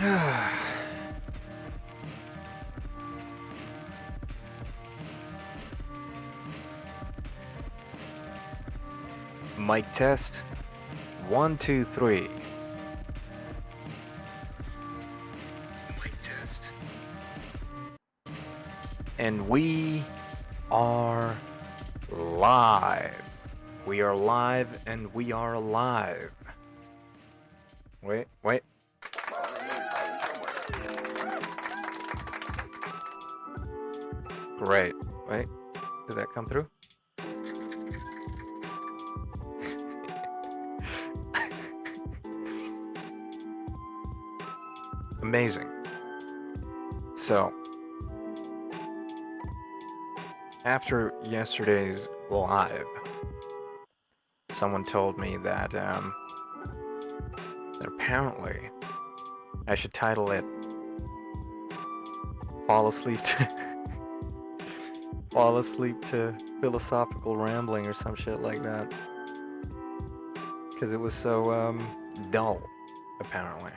Mic test. 1, 2, 3. Mic test. And we are live. We are live and we are alive. Wait. Great. Wait. Did that come through? Amazing. So, after yesterday's live, someone told me that apparently I should title it Fall Asleep to Philosophical Rambling or some shit like that. Because it was so dull, apparently.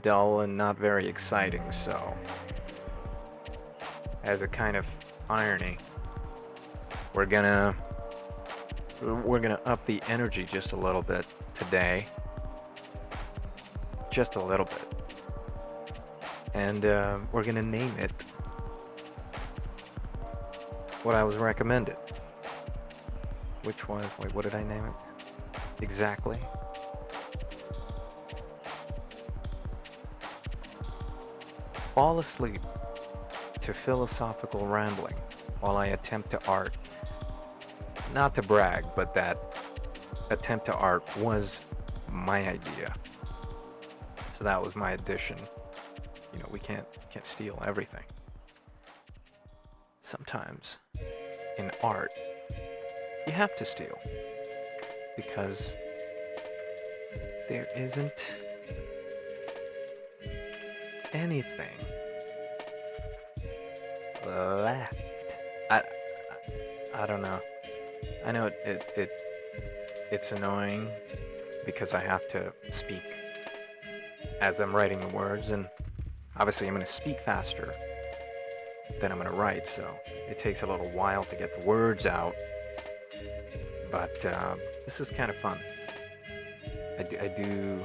Dull and not very exciting, so as a kind of irony, we're gonna up the energy just a little bit today. Just a little bit. And we're gonna name it what I was recommended. Which was, wait, what did I name it? Exactly. Fall asleep to philosophical rambling while I attempt to art. Not to brag, but that attempt to art was my idea. So that was my addition. You know, we can't steal everything. Sometimes in art, you have to steal because there isn't anything left. I don't know. I know it's annoying because I have to speak as I'm writing the words, and obviously I'm going to speak faster than I'm going to write, so it takes a little while to get the words out. But this is kind of fun. I do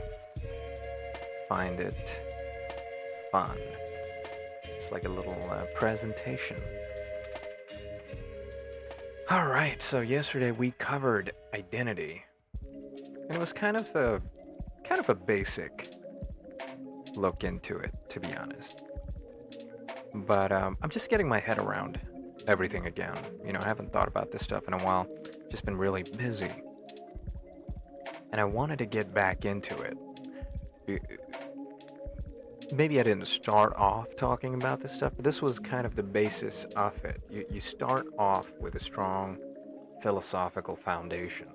find it fun. It's like a little presentation. All right, so yesterday we covered identity, and it was kind of a basic look into it, to be honest. But I'm just getting my head around everything again. You know, I haven't thought about this stuff in a while. Just been really busy, and I wanted to get back into it. Maybe I didn't start off talking about this stuff, but this was kind of the basis of it. You start off with a strong philosophical foundation,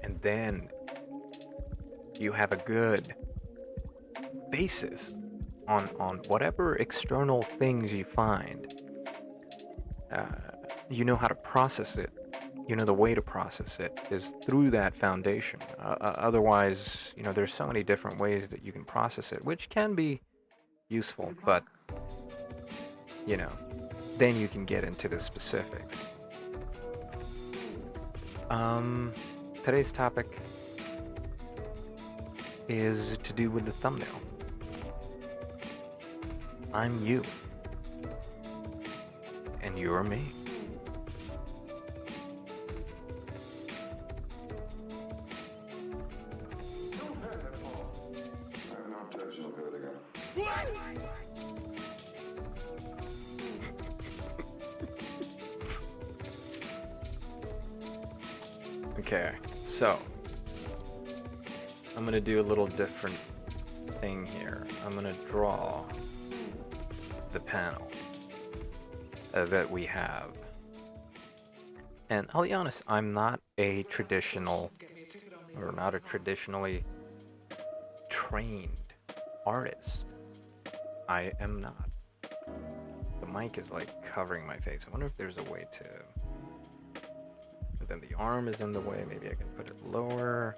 and then you have a good basis on whatever external things you find. You know how to process it. You know the way to process it is through that foundation. Otherwise, you know, there's so many different ways that you can process it, which can be useful, but, you know, then you can get into the specifics. Today's topic is to do with the thumbnail. I'm you, and you're me. Okay, so I'm gonna do a little different thing here. I'm gonna draw the panel that we have. And I'll be honest, I'm not a traditionally trained artist. I am not. The mic is like covering my face. I wonder if there's a way to... But then the arm is in the way. Maybe I can put it lower.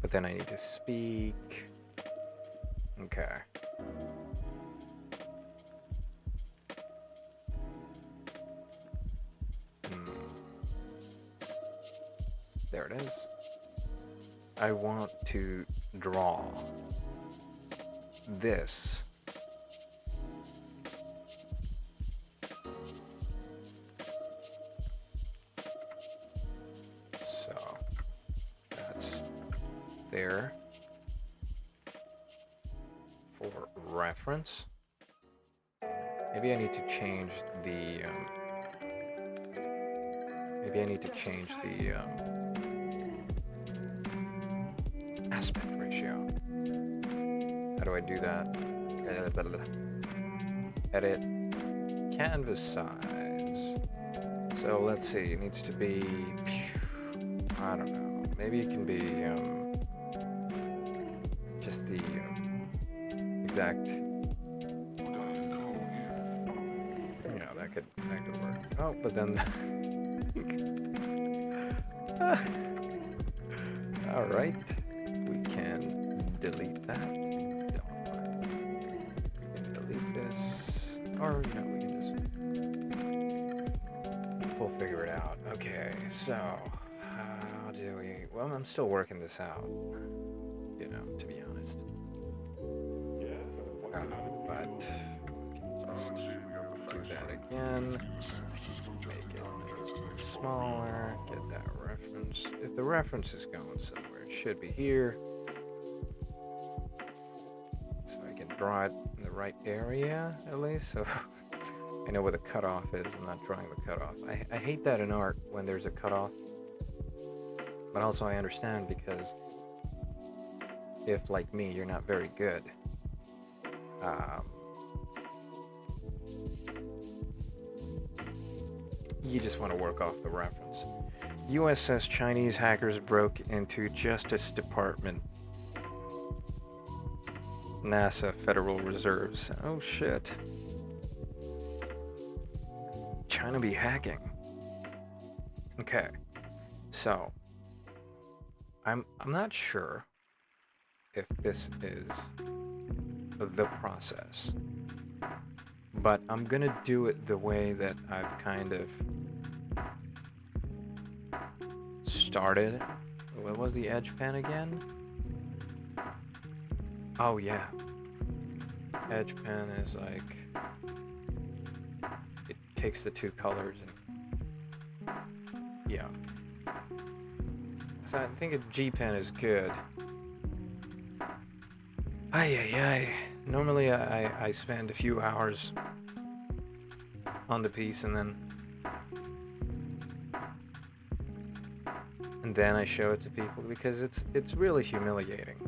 But then I need to speak. Okay. There it is. I want to draw this. So that's there for reference. Maybe I need to change the aspect ratio. How do I do that? Edit canvas size. So let's see, it needs to be, I don't know, maybe it can be just the exact, yeah, that could work. Oh, but then, all right, we can delete that. We can delete this, or no, we can just, we'll figure it out. Okay, so how do we, well, I'm still working this out, you know, to be honest. But we can just do that again, make it smaller, get that reference. If the reference is going somewhere, it should be here. So I can draw it in the right area, at least, so I know where the cutoff is. I'm not drawing the cutoff. I hate that in art when there's a cutoff, but also I understand because if, like me, you're not very good, you just want to work off the reference. US says Chinese hackers broke into Justice Department, NASA Federal Reserves. Oh shit. China be hacking. Okay. So I'm not sure if this is the process, but I'm gonna do it the way that I've kind of started. What was the edge pen again? Oh yeah, edge pen is like, it takes the two colors and yeah. So I think a G pen is good. Ay. Normally I spend a few hours on the piece and then I show it to people because it's really humiliating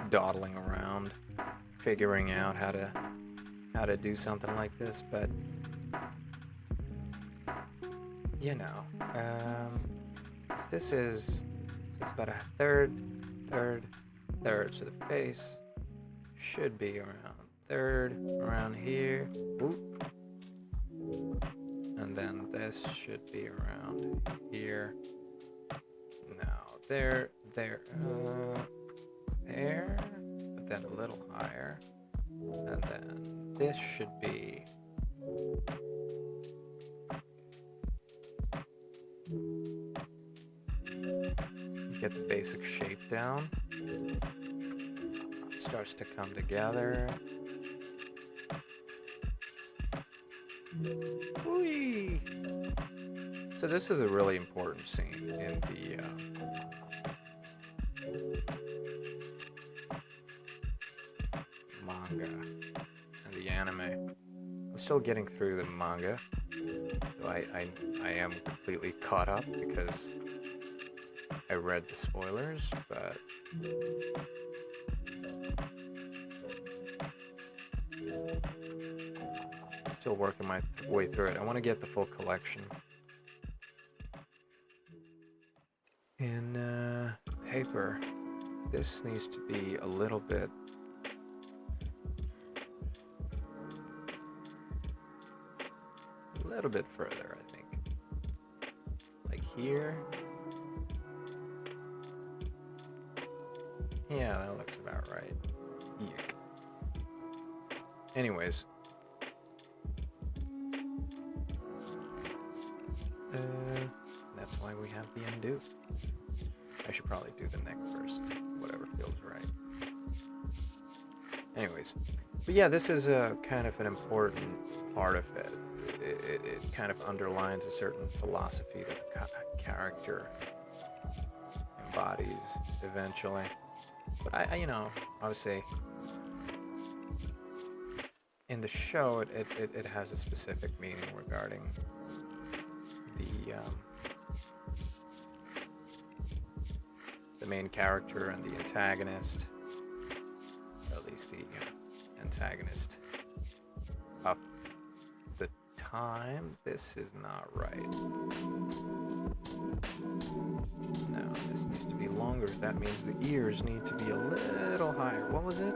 dawdling around figuring out how to do something like this, but you know, this is about a third, so the face should be around third, around here. Oop. And then this should be around here. Now there, but then a little higher. And then this should be get the basic shape down. It starts to come together. Whee! So this is a really important scene in the manga and the anime. I'm still getting through the manga, so I am completely caught up because I read the spoilers, but still working my way through it. I want to get the full collection in paper. This needs to be a little bit further, I think. Like here. Yeah, that looks about right. Yuck. Anyways, that's why we have the undo. I should probably do the neck first, whatever feels right. Anyways, but yeah, this is a kind of an important part of it. It kind of underlines a certain philosophy that the character embodies eventually. But I would say in the show, it has a specific meaning regarding the main character and the antagonist, or at least the antagonist of the time. This is not right. No, this needs to be longer. That means the ears need to be a little higher. What was it?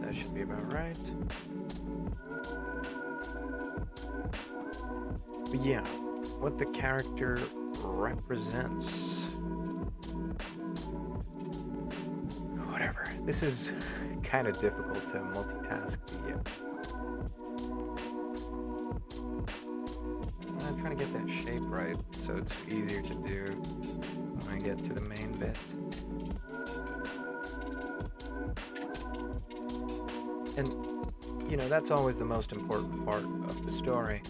That should be about right. But yeah, what the character represents. Whatever. This is kind of difficult to multitask. Yeah. I'm trying to get that shape right so it's easier to do when I get to the main bit. And that's always the most important part of the story.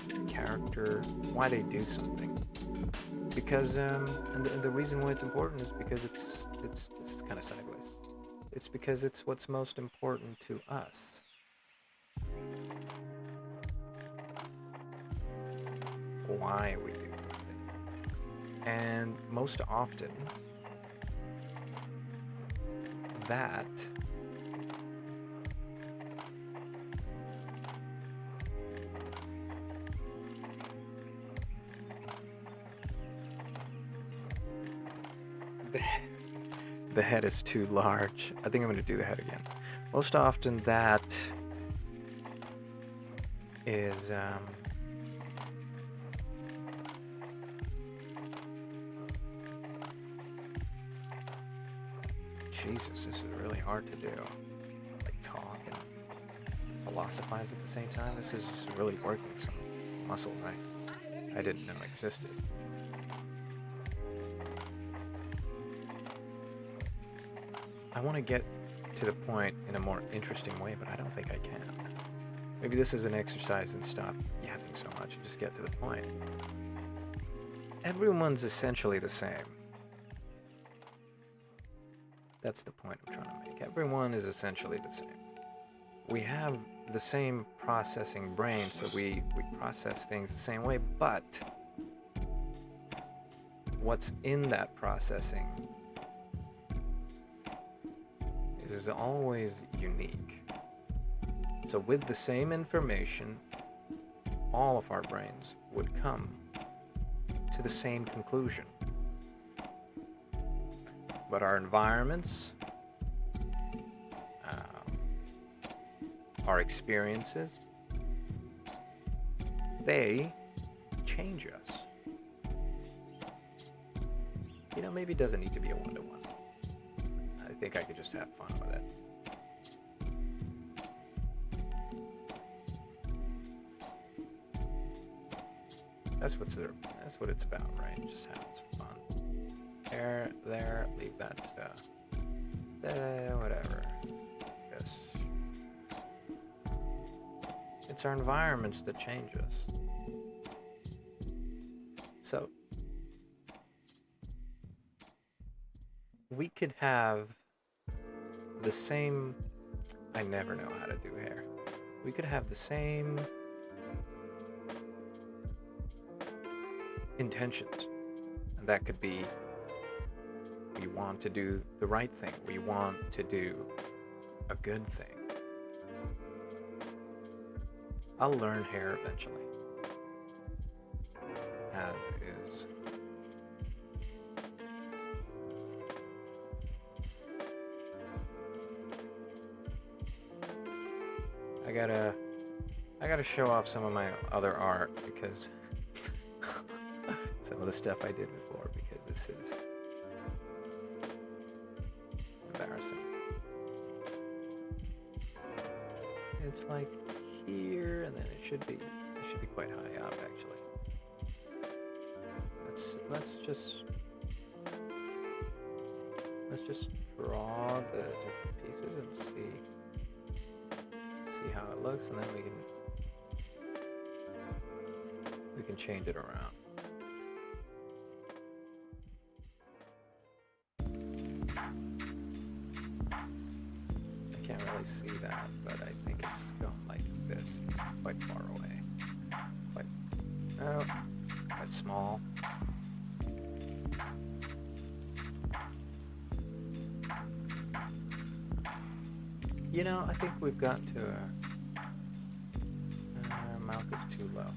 The character, why they do something. Because and the reason why it's important is because it's this is kind of sideways. It's because it's what's most important to us. Why we do something. And most often that the head is too large. I think I'm going to do the head again. Most often that is Jesus, this is really hard to do. Like talk and philosophize at the same time. This is really working some muscles I didn't know existed. I want to get to the point in a more interesting way, but I don't think I can. Maybe this is an exercise and stop yapping so much and just get to the point. Everyone's essentially the same. That's the point I'm trying to make. Everyone is essentially the same. We have the same processing brain, so we process things the same way, but what's in that processing is always unique. So with the same information, all of our brains would come to the same conclusion. But our environments, our experiences, they change us. Maybe it doesn't need to be a one-to-one. I think I could just have fun with it. That's what it's about, right? Just having some fun. There, leave that whatever. Yes. It's our environments that change us. So we could have the same, I never know how to do hair. We could have the same intentions. And that could be, we want to do the right thing. We want to do a good thing. I'll learn hair eventually. As is. I gotta show off some of my other art because some of the stuff I did before, because this is embarrassing. It's like here, and then it should be quite high up actually. Let's just draw the different pieces and see how it looks, and then we can change it around. I can't really see that, but I think it's going like this. It's quite far away. Quite small. You know, I think we've got to mouth is too low.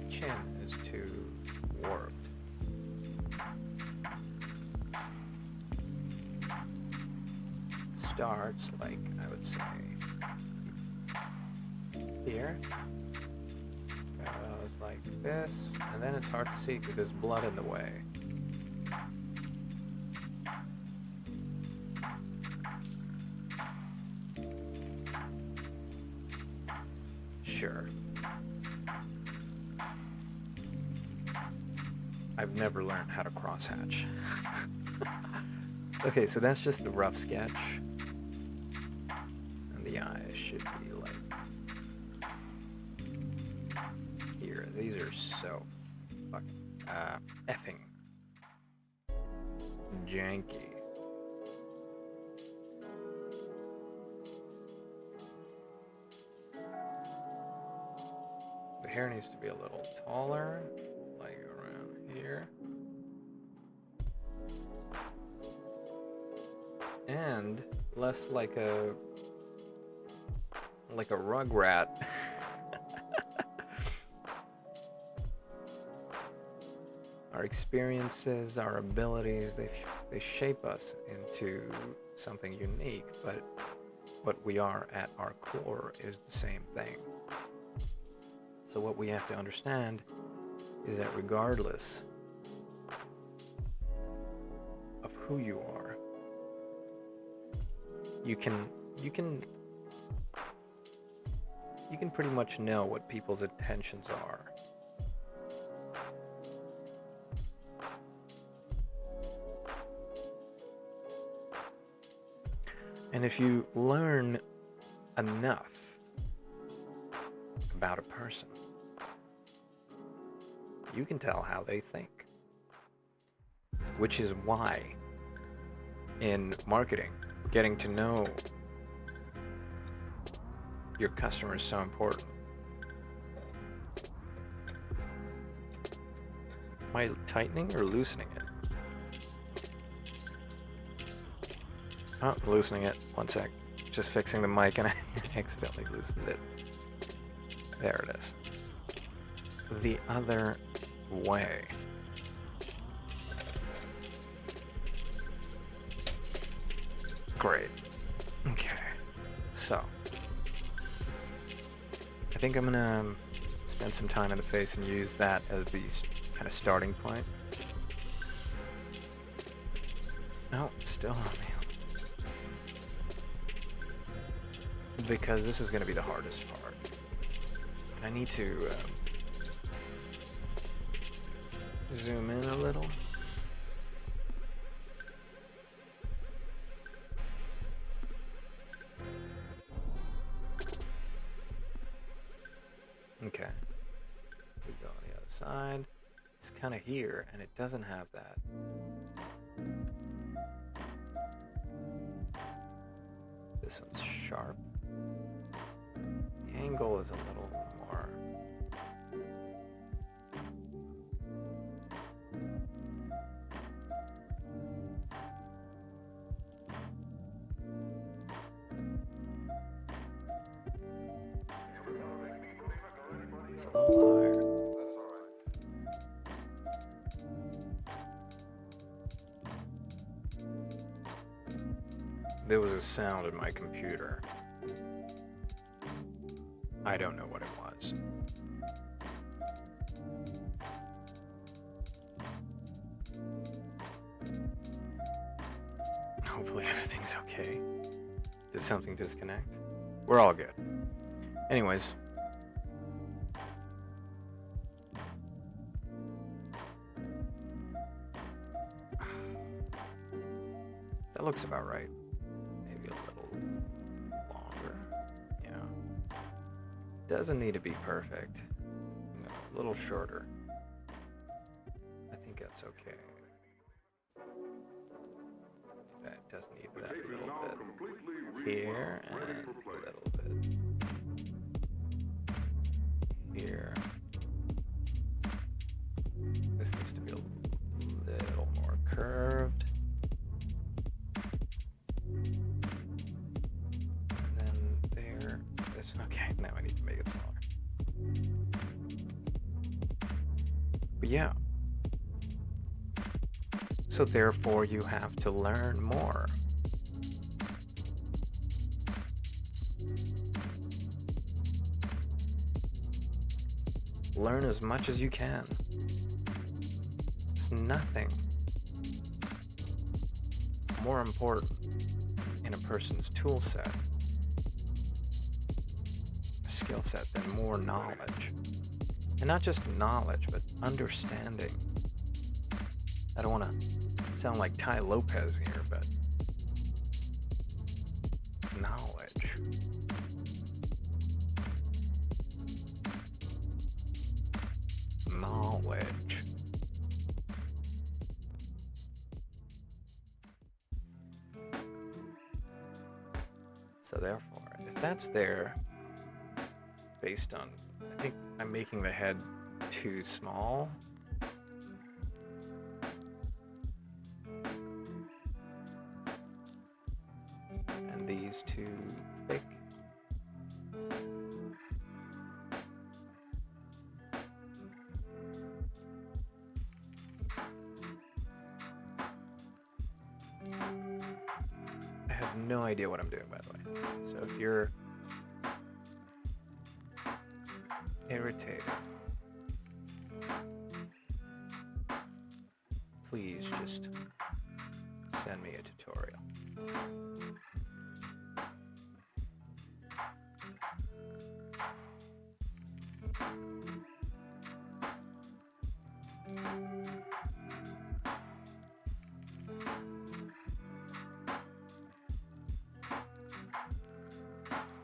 Chin is too warped. Starts like, I would say, here. Goes like this, and then it's hard to see because there's blood in the way. Sure. I've never learned how to crosshatch. Okay, so that's just the rough sketch. And the eyes should be like here. These are so fucking effing janky. The hair needs to be a little taller, like around here. And less like a rug rat. Our experiences, our abilities, they shape us into something unique, but what we are at our core is the same thing. So what we have to understand is that regardless of who you are, you can pretty much know what people's intentions are. And if you learn enough about a person, you can tell how they think. Which is why in marketing, getting to know your customer is so important. Am I tightening or loosening it? Oh, loosening it. One sec. Just fixing the mic and I accidentally loosened it. There it is. The other way. Great. Okay. So, I think I'm gonna spend some time in the face and use that as the kind of starting point. No, still on me. Because this is going to be the hardest part. I need to zoom in a little. Okay. We go on the other side. It's kind of here, and it doesn't have that. This one's sharp. The angle is a little more. It's a little higher. There was a sound in my computer. I don't know what it was. Hopefully everything's okay. Did something disconnect? We're all good. Anyways. That looks about right. Maybe a little longer. Yeah. Doesn't need to be perfect. No, a little shorter. I think that's okay. That does need that a little bit here and a little bit here. This needs to be a little more curved. And then there. This, okay, now I need to make it smaller. But yeah. So therefore you have to learn more. Learn as much as you can. There's nothing more important in a person's tool set, skill set, than more knowledge. And not just knowledge, but understanding. I don't want to sound like Ty Lopez here, but knowledge. Knowledge. So therefore, if that's there, based on, I think I'm making the head too small. And these too thick. I have no idea what I'm doing, by the way. So if you're irritated, please just send me a tutorial.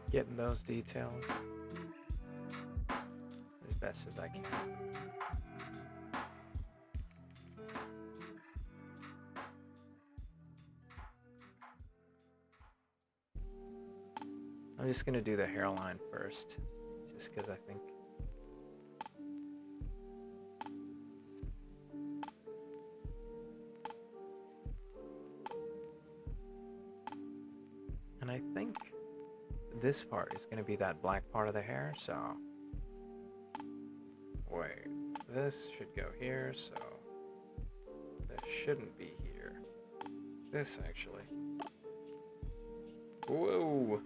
Getting those details as best as I can. I'm just going to do the hairline first, just because I think and I think this part is going to be that black part of the hair, so wait, this should go here, so this shouldn't be here. This actually. Whoa!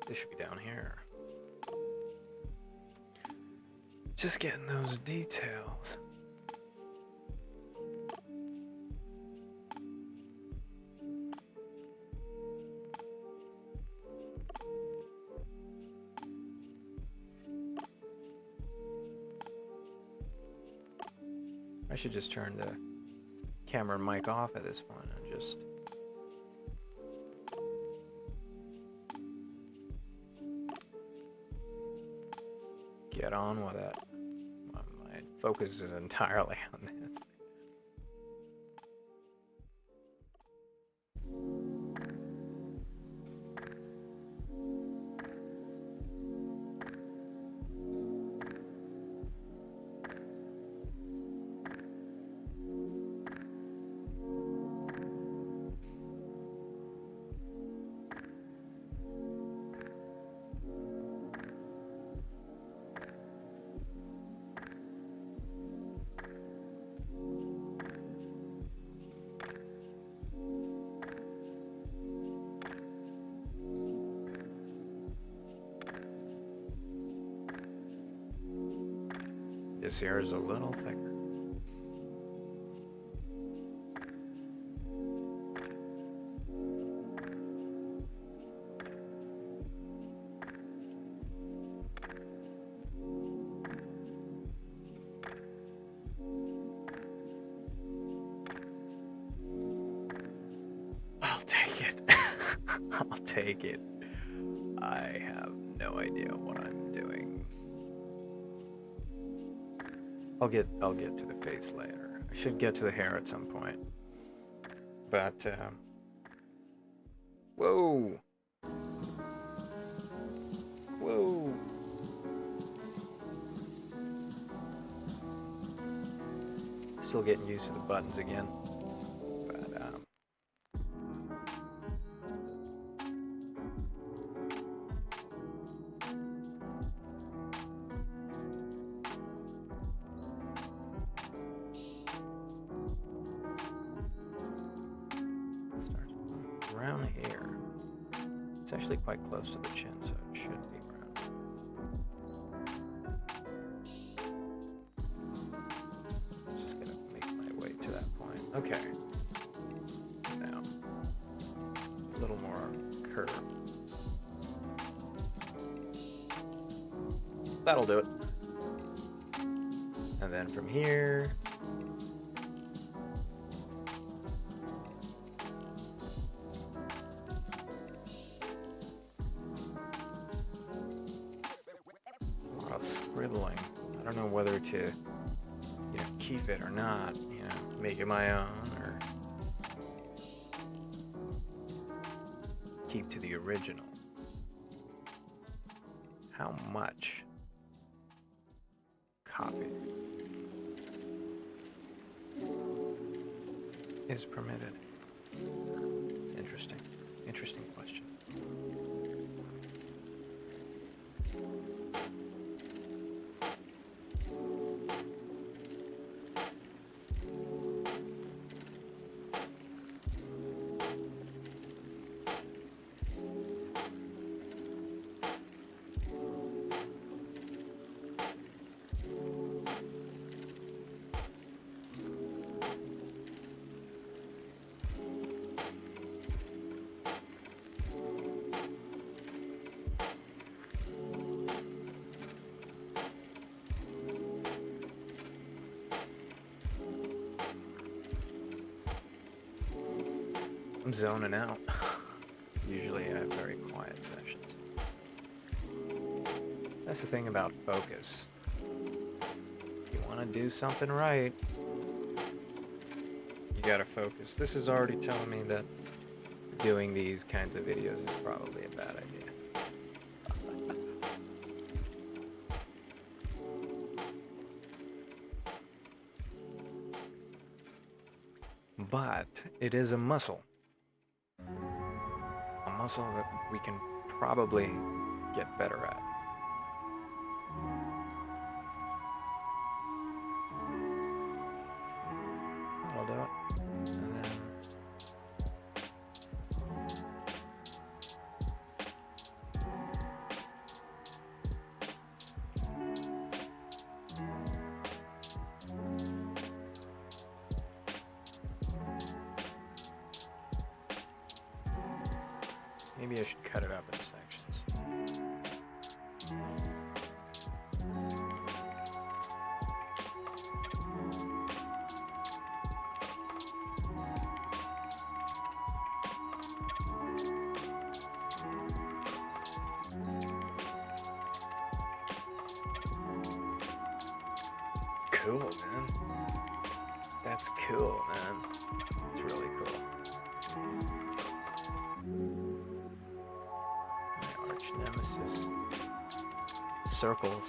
This should be down here. Just getting those details. I should just turn the camera and mic off at this point and just get on with it. My focus is entirely on this. This here is a little thicker. I'll take it. I'll take it. I have no idea what I'm doing. I'll get to the face later. I should get to the hair at some point. But whoa. Whoa. Still getting used to the buttons again. But starts around here. It's actually quite close to the chin, so it should be around. Just gonna make my way to that point. Okay. Now, a little more curve. That'll do it. And then from here, a lot of scribbling. I don't know whether to, keep it or not, make it my own, or keep to the original. How much copy is permitted? It's interesting. Interesting question. I'm zoning out. Usually I have very quiet sessions. That's the thing about focus. If you want to do something right, you gotta focus. This is already telling me that doing these kinds of videos is probably a bad idea. But it is a muscle. A muscle that we can probably get better at. That'll do it. And then maybe I should cut it up into sections. Cool, man. That's cool, man. It's really cool. My arch nemesis. Circles.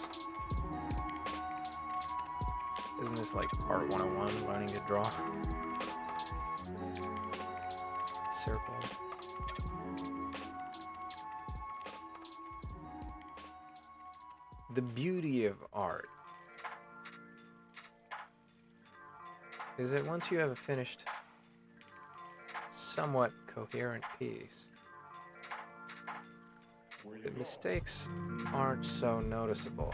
Isn't this like part 101, learning to draw? Circles. The beauty of art is that once you have a finished, somewhat coherent piece, the mistakes aren't so noticeable.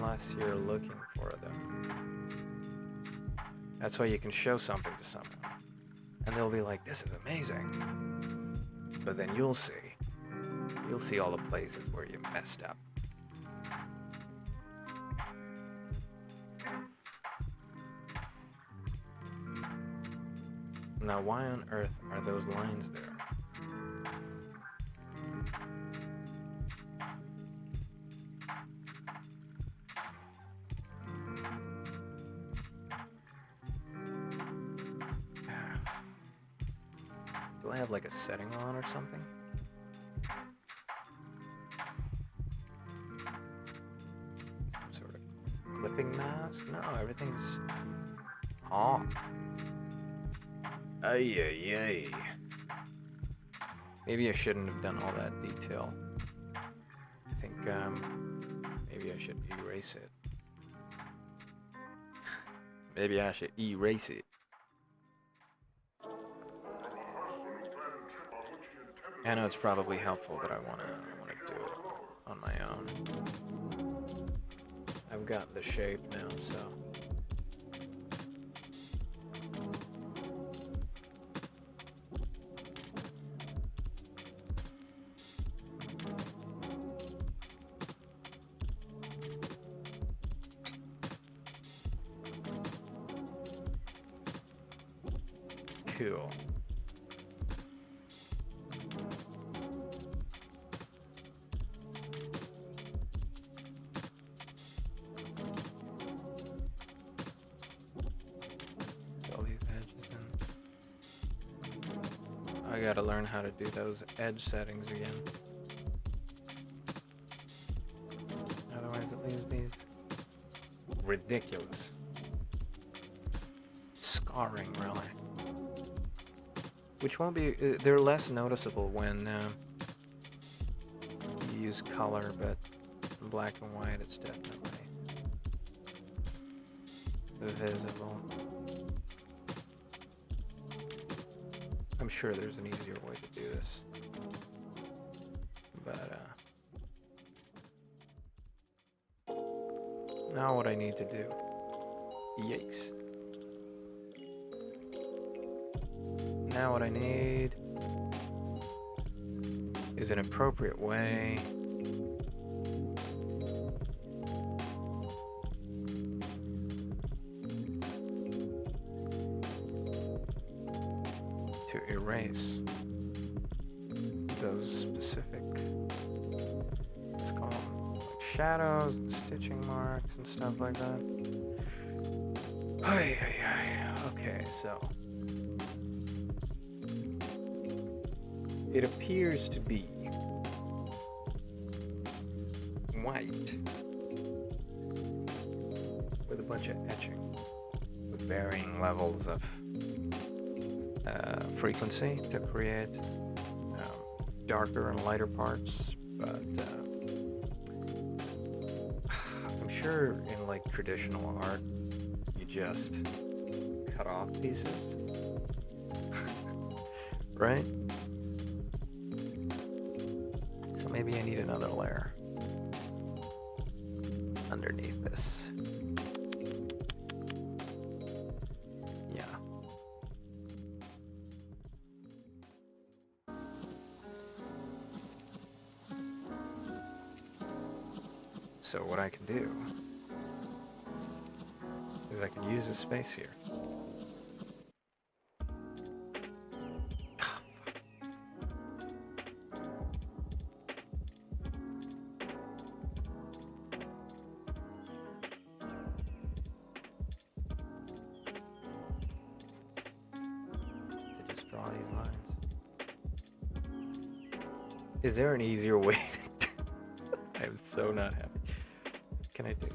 unless you're looking for them. That's why you can show something to someone, and they'll be like, this is amazing. But then you'll see all the places where you messed up. Now, why on earth are those lines there? Do I have like a setting on or something? Some sort of clipping mask? No, everything's on. Ay, ay, ay. Maybe I shouldn't have done all that detail. I think maybe I should erase it. Maybe I should erase it. I know it's probably helpful, but I wanna do it on my own. I've got the shape now, so. Cool. All these edges in. I gotta learn how to do those edge settings again. Otherwise it leaves these ridiculous. Scarring, really. Which won't be, they're less noticeable when you use color, but in black and white it's definitely visible. I'm sure there's an easier way to do this. But, now what I need to do. Yikes. Now what I need is an appropriate way to erase those specific, let's call them like shadows and stitching marks and stuff like that. Okay, so it appears to be white with a bunch of etching with varying levels of frequency to create darker and lighter parts, but I'm sure in like traditional art you just cut off pieces, right? So maybe I need another layer underneath this. Yeah. So what I can do is I can use this space here. To just draw these lines. Is there an easier way to do? I am so not happy. What can I do?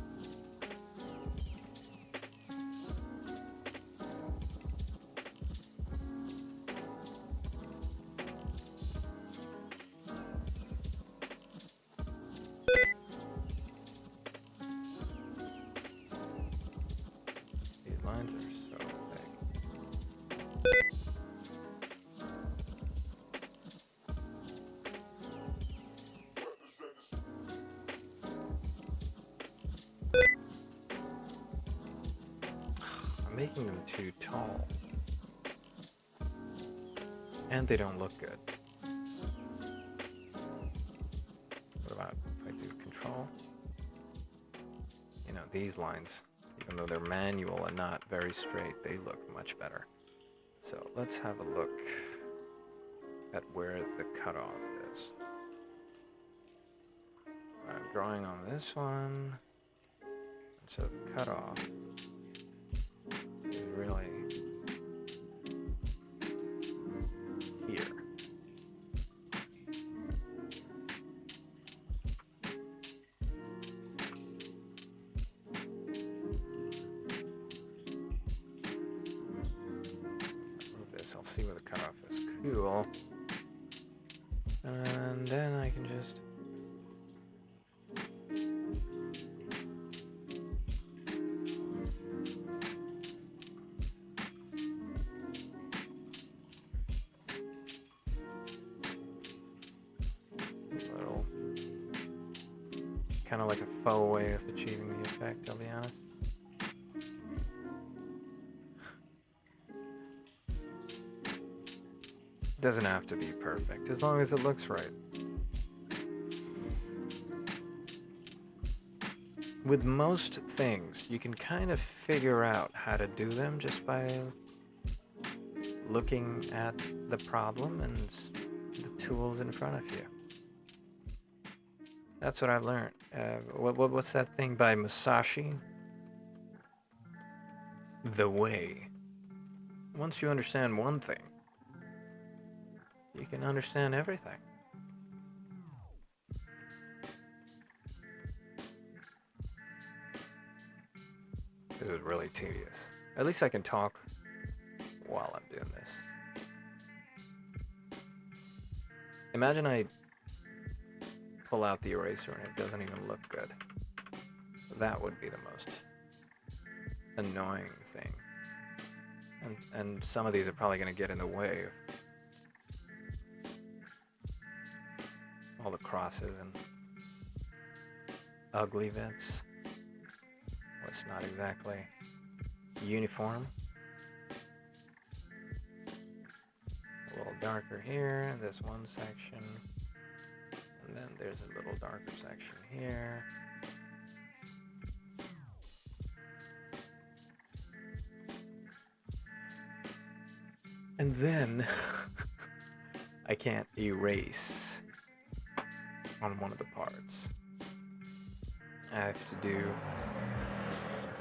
These lines are so thick. making them too tall. And they don't look good. What about if I do control? You know, these lines, even though they're manual and not very straight, they look much better. So let's have a look at where the cutoff is. I'm drawing on this one, and so the cutoff is really here. Move this, I'll see where the cutoff is. Cool. And then I can just little, kind of like a faux way of achieving the effect, I'll be honest. Doesn't have to be perfect, as long as it looks right. With most things, you can kind of figure out how to do them just by looking at the problem and the tools in front of you. That's what I've learned. What's that thing by Musashi? The way. Once you understand one thing, you can understand everything. This is really tedious. At least I can talk while I'm doing this. Imagine I pull out the eraser and it doesn't even look good. That would be the most annoying thing. And some of these are probably going to get in the way of all the crosses and ugly bits. What's not exactly uniform. A little darker here, this one section. And then there's a little darker section here. And then I can't erase on one of the parts. I have to do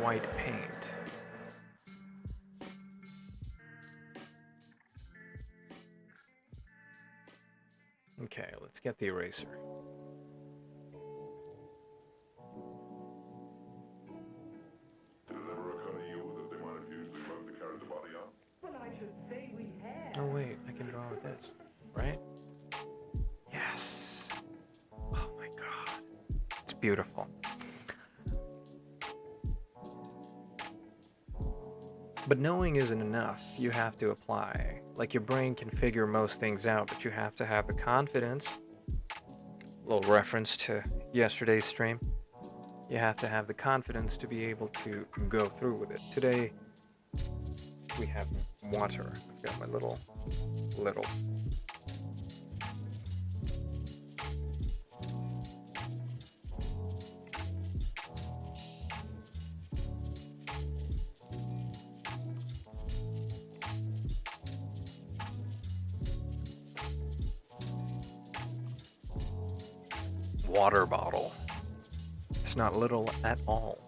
white paint. Okay, let's get the eraser. Did it ever occur to you that they might have used the rope to carry the body up? Well, I should say we have. Oh wait, I can draw with this, right? Yes. Oh my god. It's beautiful. But knowing isn't enough. You have to apply. Like your brain can figure most things out, but you have to have the confidence. A little reference to yesterday's stream. You have to have the confidence to be able to go through with it. Today, we have water. I've got my little. Water bottle. It's not little at all.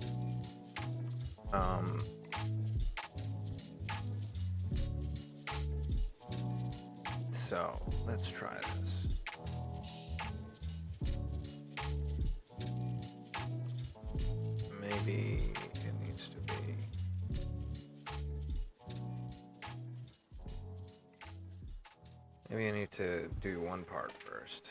So let's try this. Maybe it needs to be. Maybe I need to do one part first.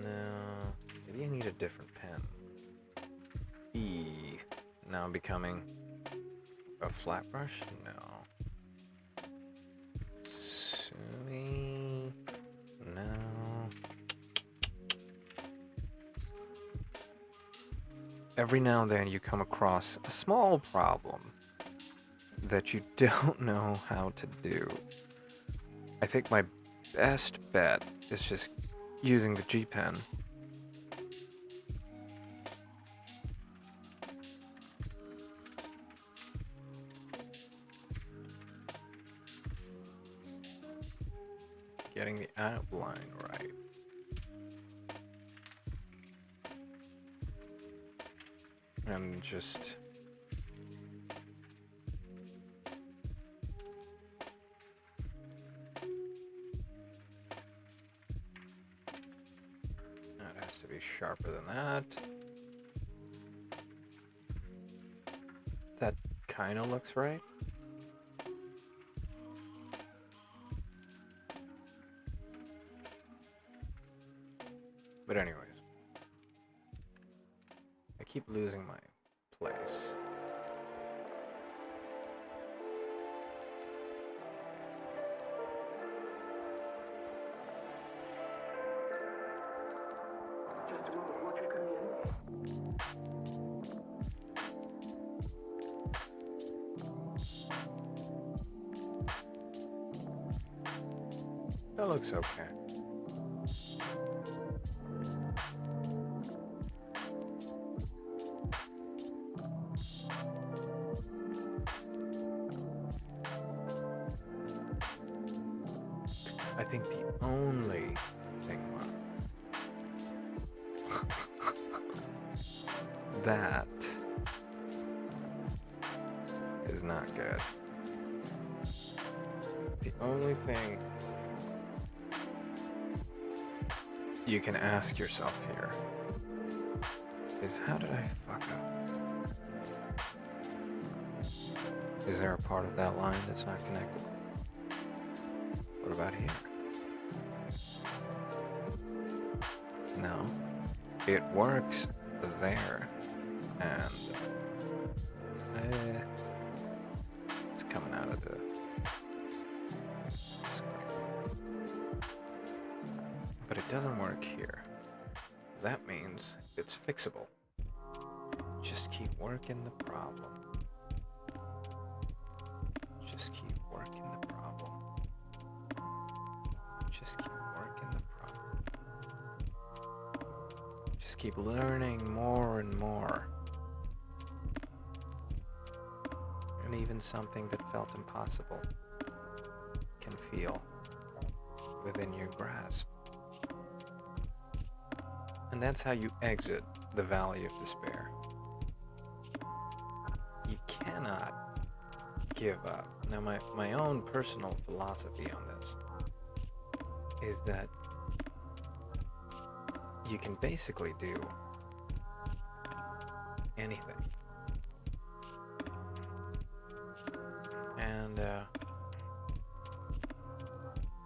No, maybe I need a different pen. Now I'm becoming a flat brush? No. Sui. No. every now and then you come across a small problem that you don't know how to do. I think my best bet is just using the G pen. Getting the outline right. And just that has to be sharper than that. That kind of looks right. But anyways, I keep losing my place. Just a moment, won't you come in? That looks okay. I think the only thing that is not good. The only thing you can ask yourself here is, how did I fuck up? Is there a part of that line that's not connected? What about here? No. It works there. And it's coming out of the screen. But it doesn't work here. That means it's fixable. Just keep working the problem. Just keep working the problem. Just keep working the problem. Just keep learning more and more. And even something that felt impossible can feel within your grasp. And that's how you exit the valley of despair. You cannot give up. Now, my own personal philosophy on this is that you can basically do anything. And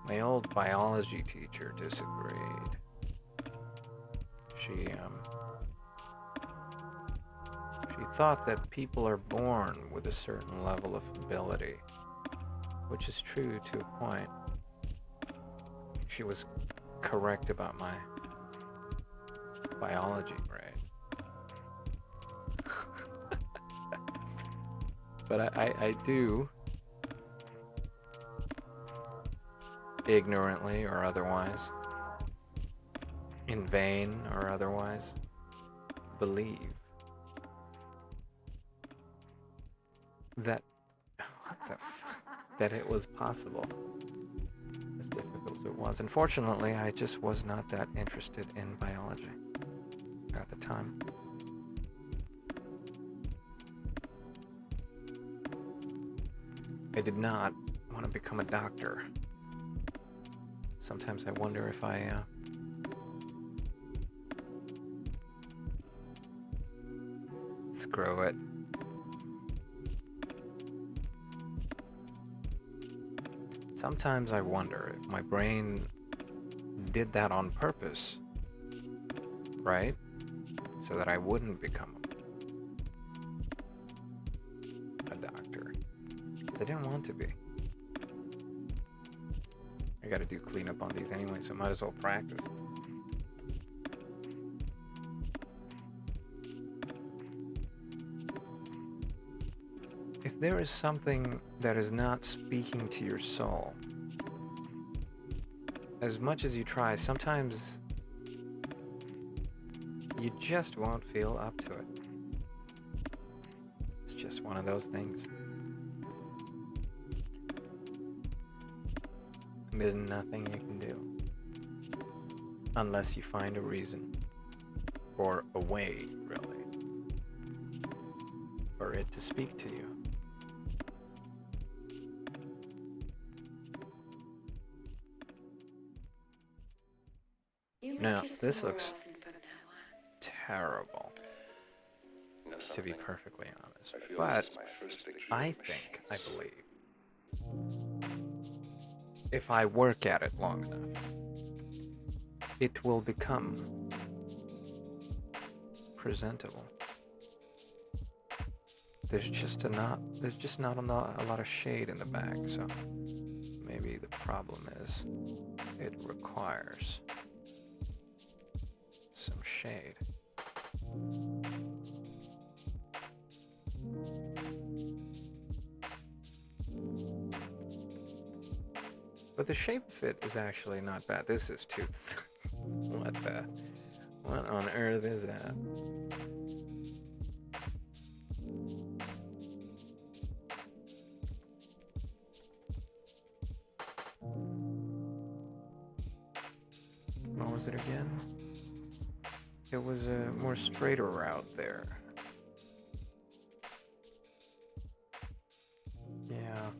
my old biology teacher disagreed. She thought that people are born with a certain level of ability, which is true to a point. She was correct about my biology grade. But I do, ignorantly or otherwise, in vain or otherwise, believe that that it was possible, as difficult as it was. Unfortunately, I just was not that interested in biology at the time. I did not want to become a doctor. Sometimes I wonder if I screw it. Sometimes I wonder if my brain did that on purpose, right? So that I wouldn't become a doctor. Because I didn't want to be. I gotta do cleanup on these anyway, so might as well practice. if there is something that is not speaking to your soul, as much as you try, sometimes you just won't feel up to it. It's just one of those things. There's nothing you can do unless you find a reason or a way, really, for it to speak to you. You Now, must kiss this me more looks often from now on. terrible, You know to be something? perfectly honest. I feel But this is my first victory I over think, I machines. believe, if I work at it long enough, it will become presentable. There's just not a lot of shade in the back, so maybe the problem is it requires some shade. But the shape fit is actually not bad. This is too... What on earth is that? What was it again? It was a more straighter route there. Yeah.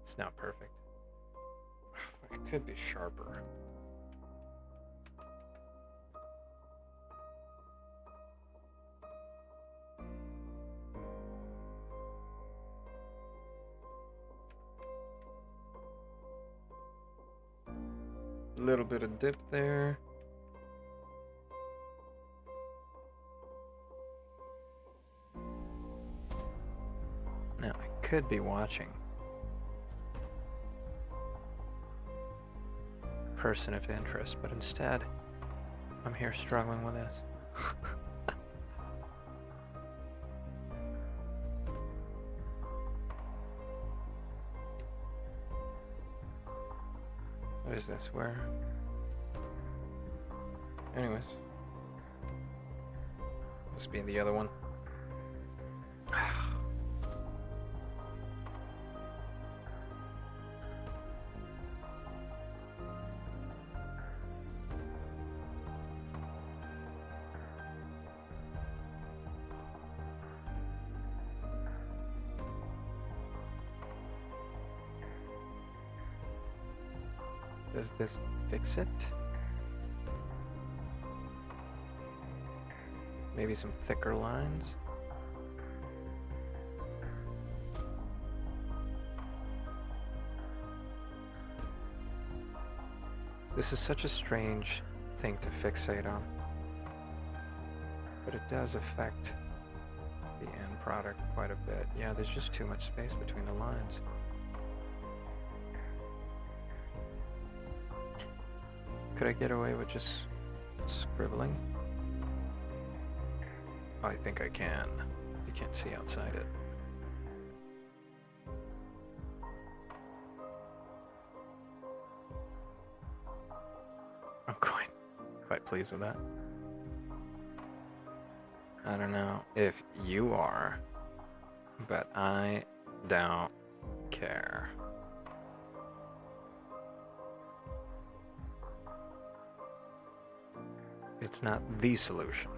It's not perfect. It could be sharper. A little bit of dip there. Now, I could be watching Person of Interest, but instead, I'm here struggling with this. What is this? Where? Anyways. This being the other one. Does this fix it? Maybe some thicker lines? This is such a strange thing to fixate on, but it does affect the end product quite a bit. Yeah, there's just too much space between the lines. Could I get away with just scribbling? I think I can. You can't see outside it. I'm quite pleased with that. I don't know if you are, but I don't care. It's not the solution,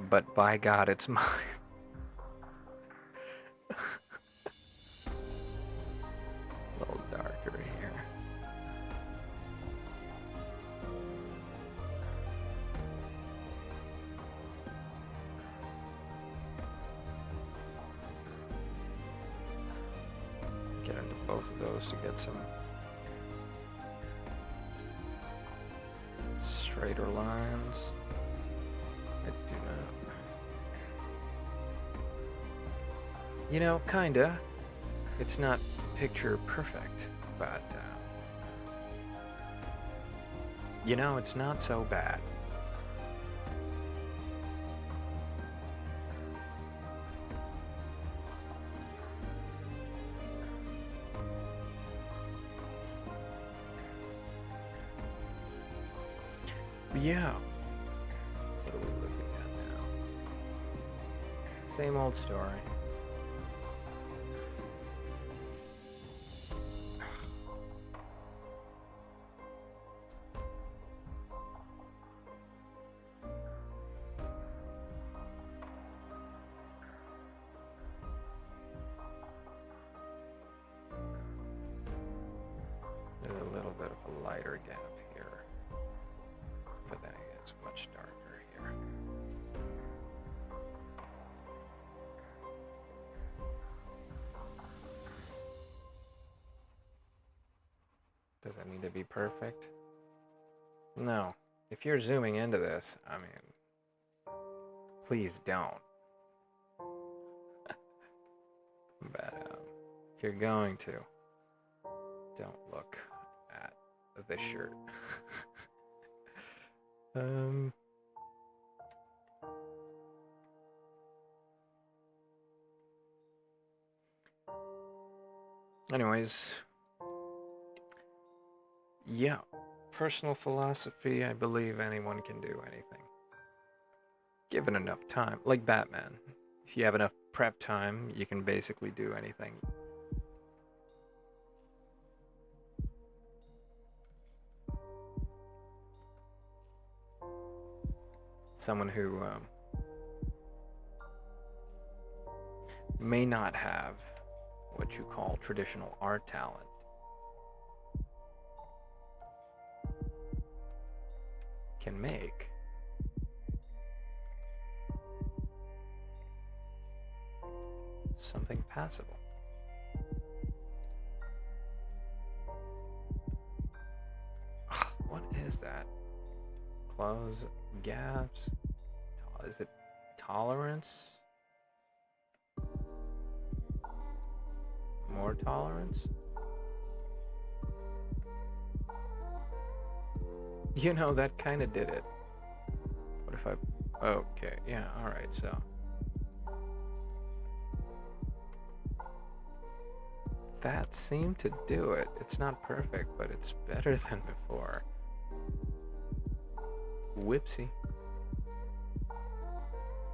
but by God, it's mine. A little darker here. Get into both of those to get some straighter lines. I do not. You know, kinda. It's not picture perfect, but, you know, it's not so bad. Yeah. What are we looking at now? Same old story. There's a little bit of a lighter gap here, but then it gets much darker here. Does it need to be perfect? No. If you're zooming into this, I mean, please don't. But if you're going to, don't look at the shirt. Anyways, yeah, personal philosophy, I believe anyone can do anything. Given enough time, like Batman. If you have enough prep time, you can basically do anything. Someone who may not have what you call traditional art talent can make something passable. What is that? Close gaps? Is it tolerance? More tolerance? You know, that kind of did it. What if I... Okay, yeah, alright, so... That seemed to do it. It's not perfect, but it's better than before. Whoopsie.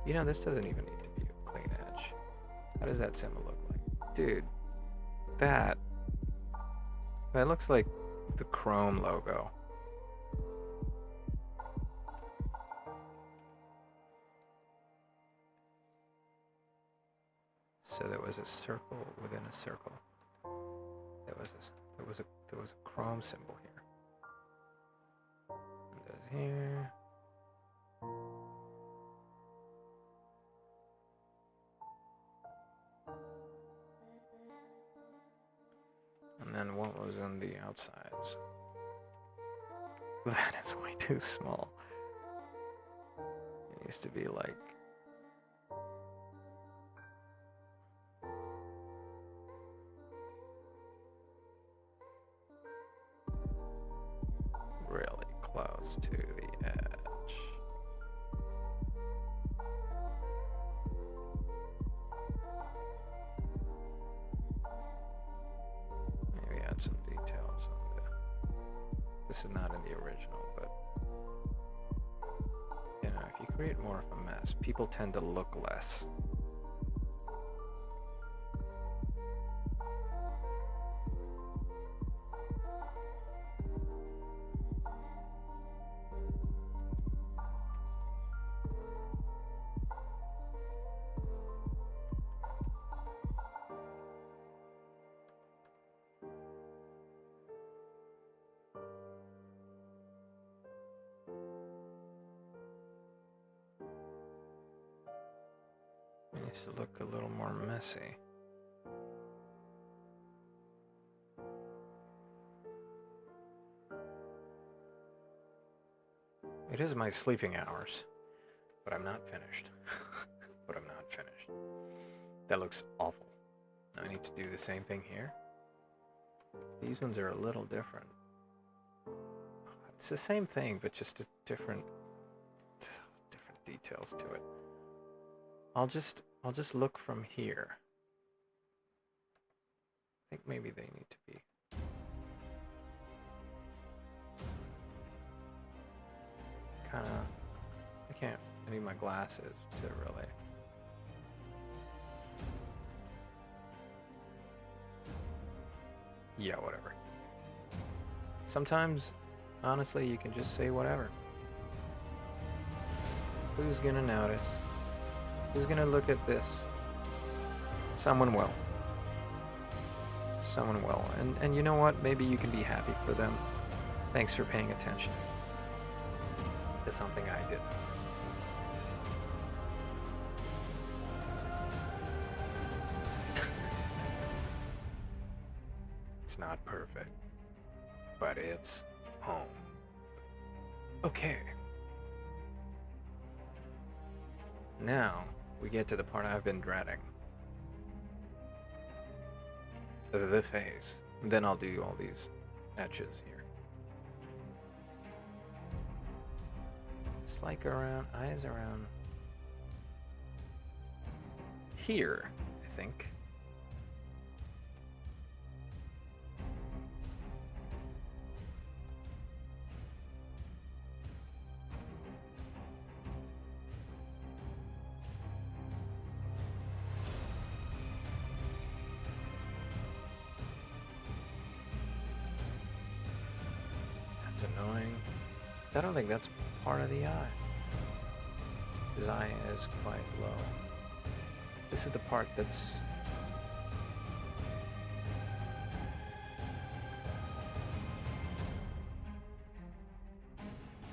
You know, this doesn't even need to be a clean edge. How does that symbol look like? Dude, that looks like the Chrome logo. So there was a circle within a circle. There was a Chrome symbol here. And there's here. And then what was on the outsides? That is way too small. It needs to be like... really close to the edge. Maybe add some details on the... This is not in the original, but... You know, if you create more of a mess, people tend to look less. It needs to look a little more messy. It is my sleeping hours, but I'm not finished. But I'm not finished. That looks awful. I need to do the same thing here. These ones are a little different. It's the same thing, but just a different details to it. I'll just look from here. I think maybe they need to be. Kinda, I need my glasses to really. Yeah, whatever. Sometimes, honestly, you can just say whatever. Who's gonna notice? Who's gonna look at this? Someone will. Someone will. And you know what? Maybe you can be happy for them. Thanks for paying attention to something I did. It's not perfect, but it's home. Okay. Now we get to the part I've been dreading. The face. Then I'll do all these etches here. It's like around, eyes around here, I think. That's annoying. I don't think that's part of the eye. His eye is quite low. This is the part that's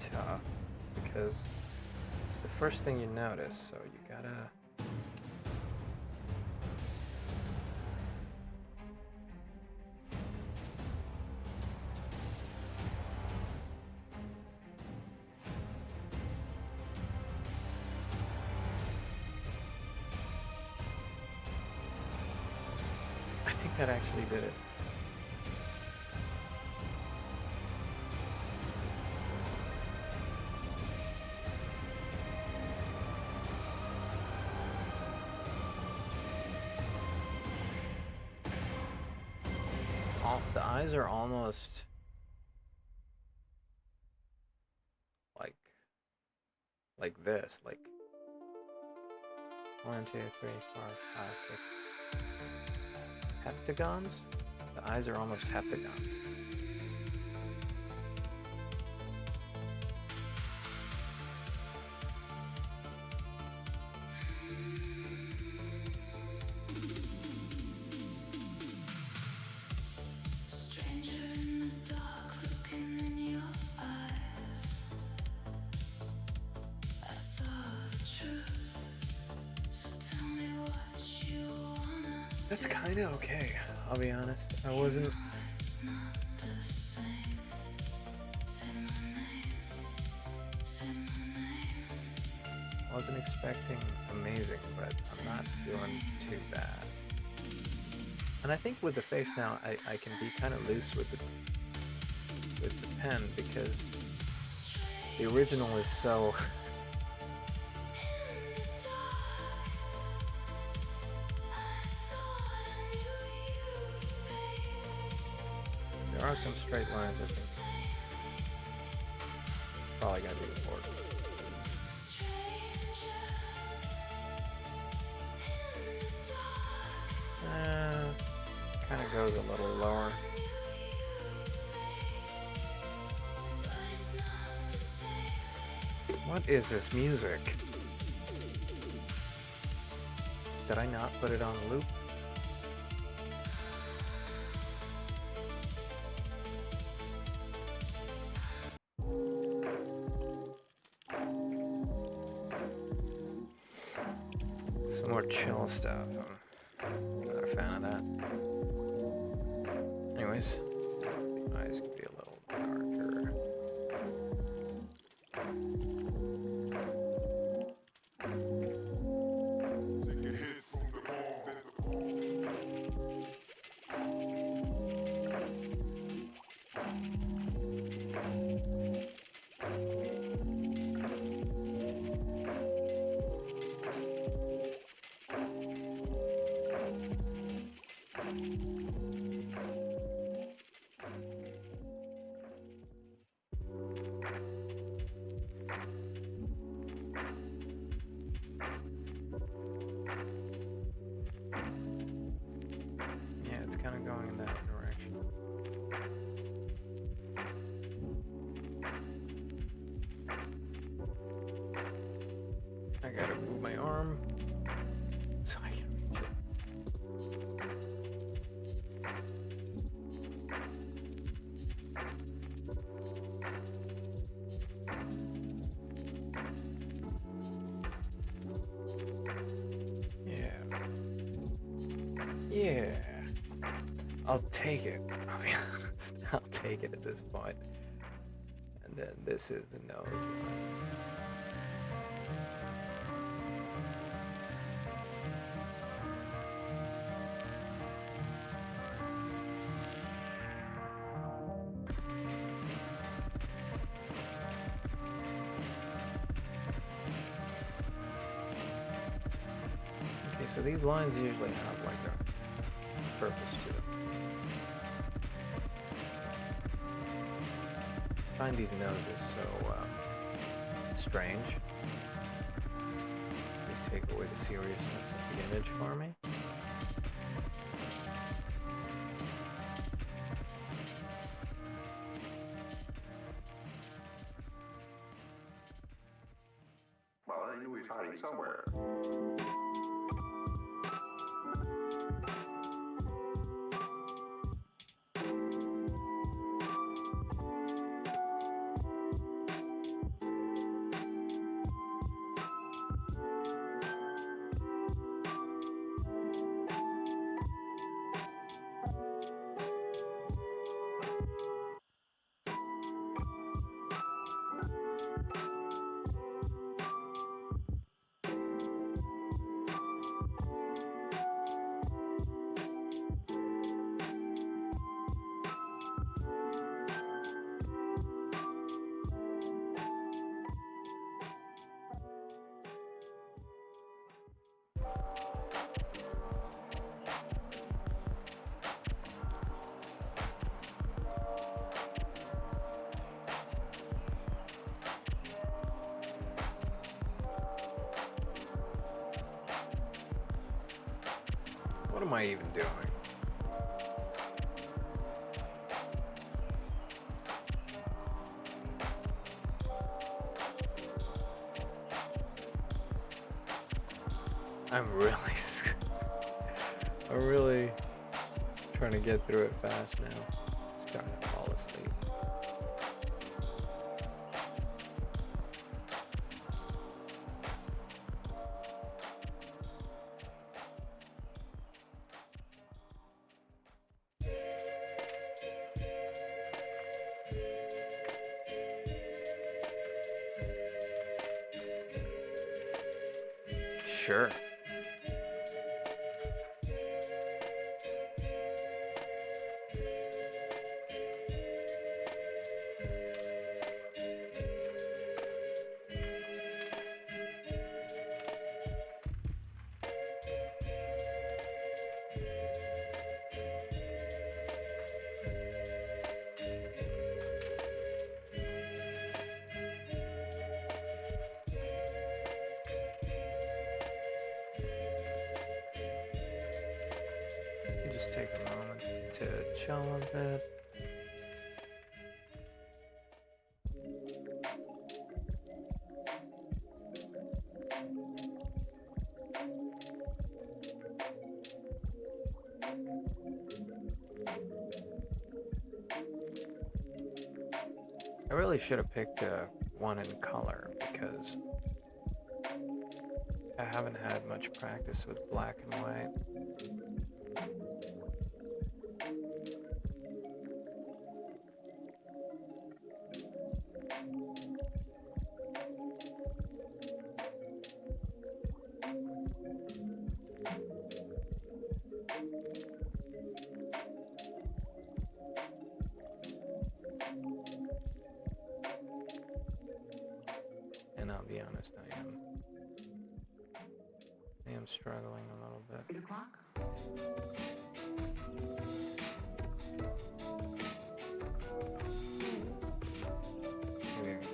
tough because it's the first thing you notice, so you gotta. I think that actually did it. The eyes are almost like this, like 1, 2, 3, 4, 5, 6 heptagons. The eyes are almost heptagons. That's kind of okay, I'll be honest. I wasn't expecting amazing, but I'm not doing too bad. And I think with the face now, I can be kind of loose with the pen because the original is so. There are some straight lines, I think. Probably gotta be the board. Kind of goes a little lower. What is this music? Did I not put it on loop? Some more chill stuff. I'm not a fan of that. Anyways, the eyes can be a little darker. Take a hit from the bomb, then the bomb. kind of going in that direction. I gotta move my arm so I can reach it. Yeah. Yeah. I'll take it. I'll be honest. I'll take it at this point. And then this is the nose line. Okay, so these lines usually have like a purpose to them. I find these noses so strange. They take away the seriousness of the image for me. Well, I knew he was hiding somewhere. What am I even doing? I'm really, I'm really trying to get through it fast now. Starting to fall asleep. Sure. You just take a moment to chill a bit. I really should have picked one in color because I haven't had much practice with black and white. And I'll be honest, I am struggling a little bit. 8 o'clock? Maybe I can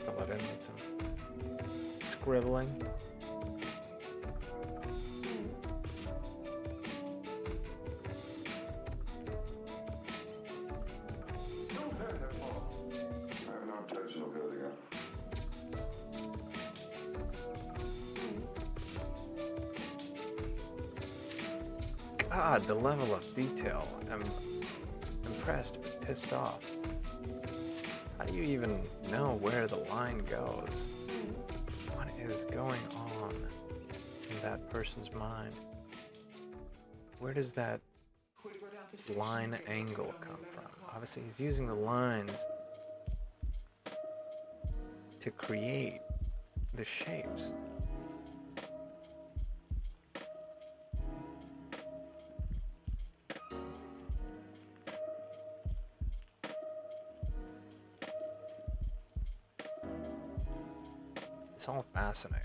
fill it in with some scribbling. God, the level of detail. I'm impressed but pissed off. How do you even know where the line goes? What is going on in that person's mind? Where does that line angle come from? Obviously, he's using the lines to create the shapes. It's all fascinating.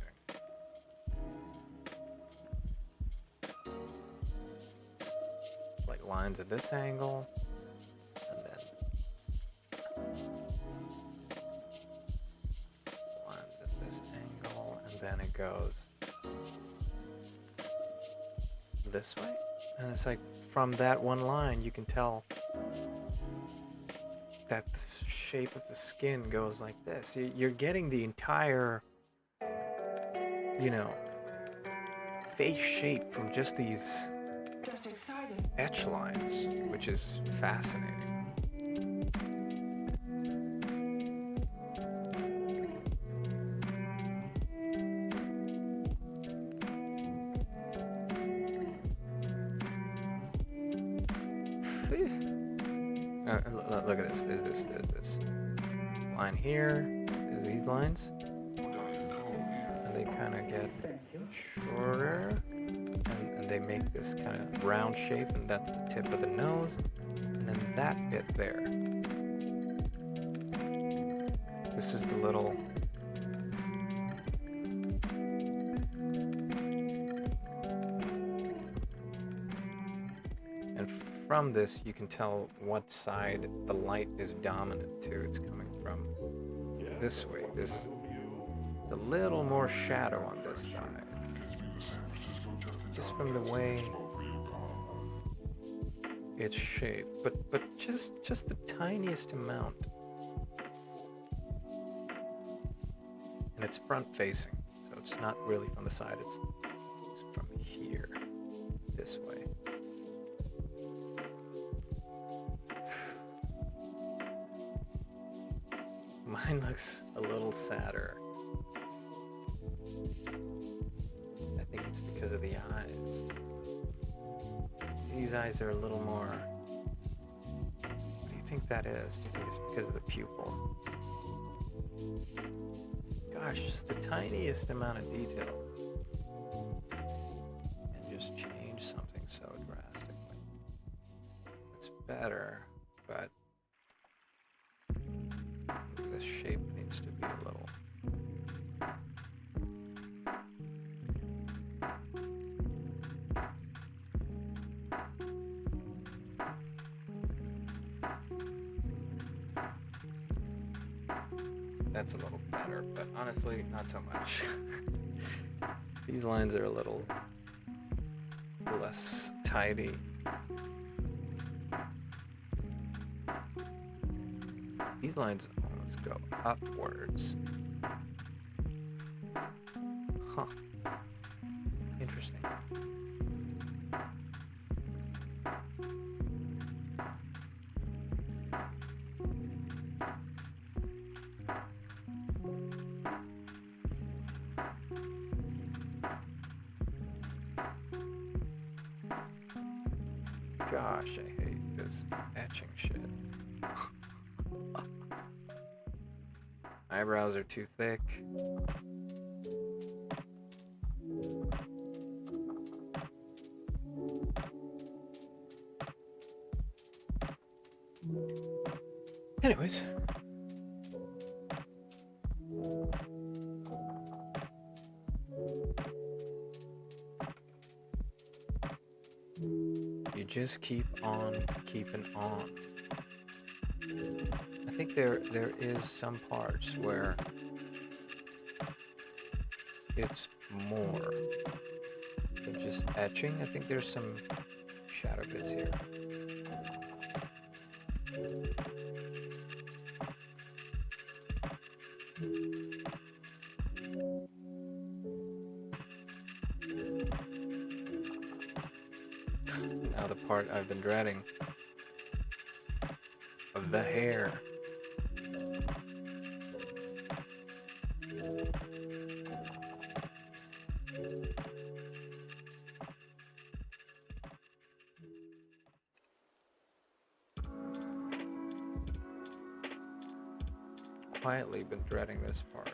Like lines at this angle, and then lines at this angle, and then it goes this way. And it's like from that one line, you can tell that the shape of the skin goes like this. You're getting the entire, you know, face shape from just these Just excited. etch lines, which is fascinating. Look at this. There's this line here. There's these lines, and they kind of get shorter, and they make this kind of round shape, and that's the tip of the nose, and then that bit there. This is the little from this, you can tell what side the light is dominant to. It's coming from this way. There's a little more shadow on this side. Just from the way it's shaped, but just the tiniest amount. And it's front facing, so it's not really from the side, it's from here, this way. Mine looks a little sadder. I think it's because of the eyes. These eyes are a little more... What do you think that is? Do you think it's because of the pupil? Gosh, just the tiniest amount of detail. And just change something so drastically. It's better, but this shape needs to be a little... That's a little better, but honestly, not so much. These lines are a little less tidy. These lines almost go upwards. Huh. Interesting. Gosh, I hate this etching shit. Eyebrows are too thick. Anyways. You just keep on keeping on. I think there is some parts where it's more than just etching. I think there's some shadow bits here. part I've been dreading. The hair. Quietly been dreading this part.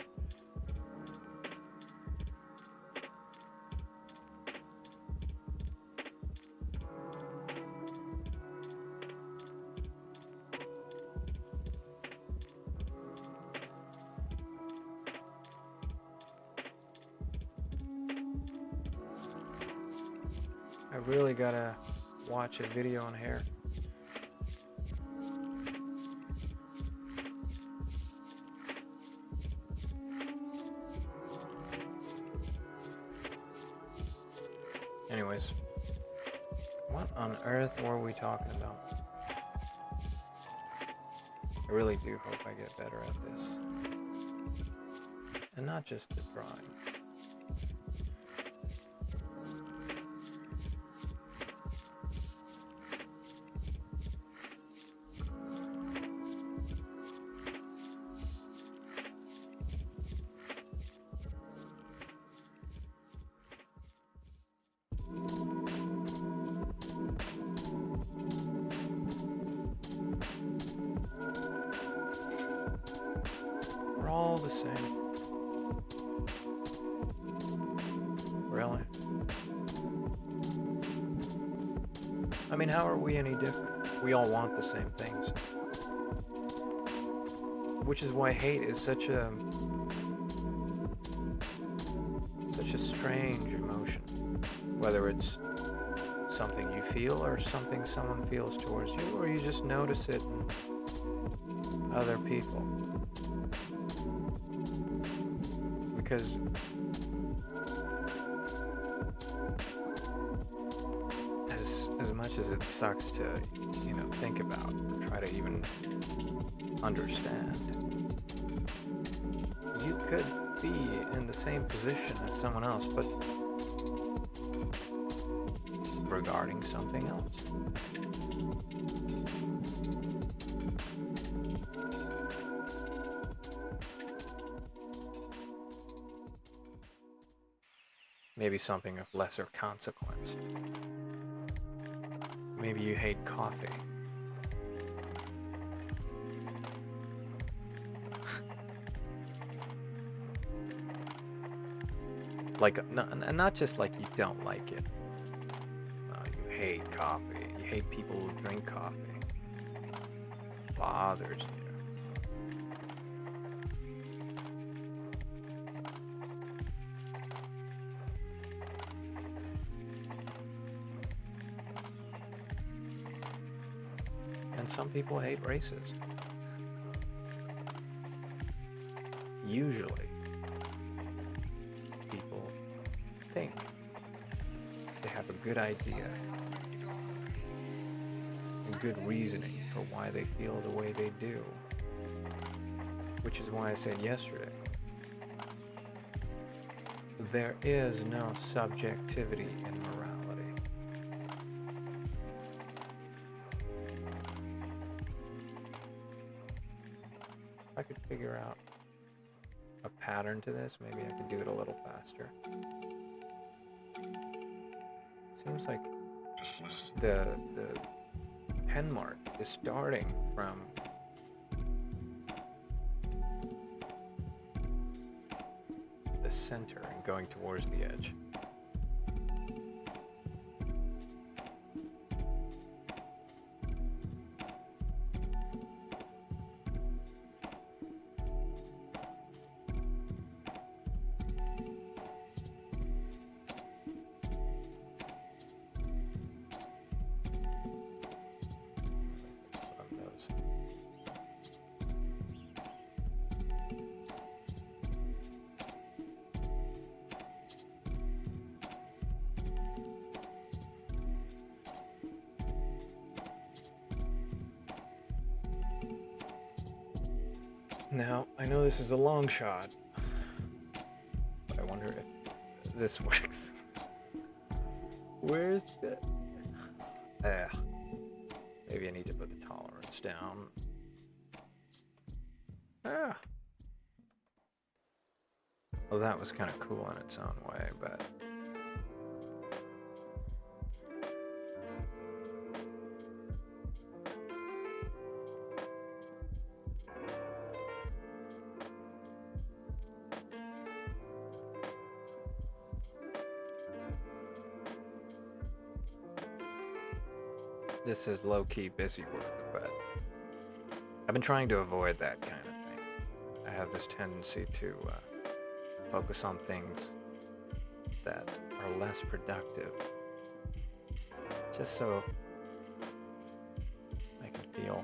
I really gotta watch a video on hair. Anyways, what on earth were we talking about? I really do hope I get better at this. And not just the drawing. We're all the same. Really? I mean, how are we any different? We all want the same things. Which is why hate is such a strange emotion. Whether it's something you feel or something someone feels towards you, or you just notice it in other people. Because as much as it sucks to, think about or try to even understand, you could be in the same position as someone else, but regarding something else. Maybe something of lesser consequence. Maybe you hate coffee. Not just like you don't like it. You hate coffee. You hate people who drink coffee. It bothers you. And some people hate races. Usually, people think they have a good idea and good reasoning for why they feel the way they do. Which is why I said yesterday, there is no subjectivity in morality. If I could figure out a pattern to this, maybe I could do it a little faster. Seems like the pen mark is starting from the center and going towards the edge. Now, I know this is a long shot, but I wonder if this works. Where's the... Maybe I need to put the tolerance down. Ah. Well, that was kind of cool in its own way, but this is low-key busy work, but I've been trying to avoid that kind of thing. I have this tendency to focus on things that are less productive, just so I can feel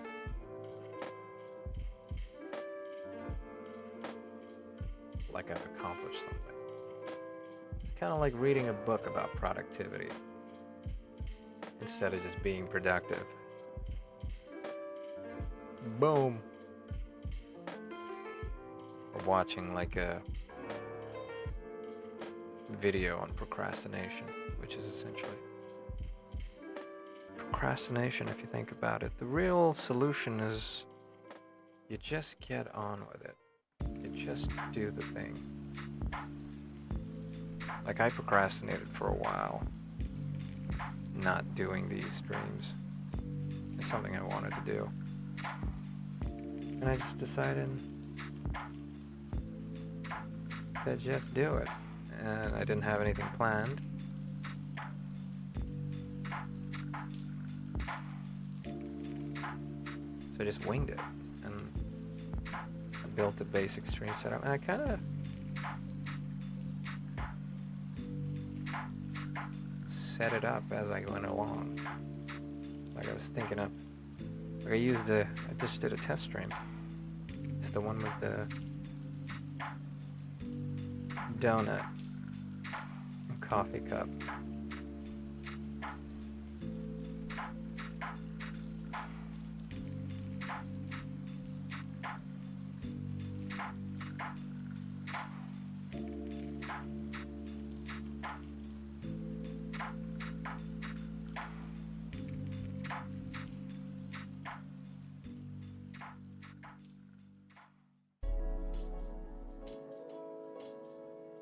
like I've accomplished something. It's kind of like reading a book about productivity instead of just being productive. Boom. Or watching like a video on procrastination, which is essentially procrastination if you think about it. The real solution is you just get on with it. You just do the thing. Like I procrastinated for a while, not doing these streams. It's something I wanted to do. And I just decided to just do it. And I didn't have anything planned. So I just winged it. And I built a basic stream setup. And I kind of set it up as I went along. Like I was thinking of, like I just did a test stream. It's the one with the donut and coffee cup.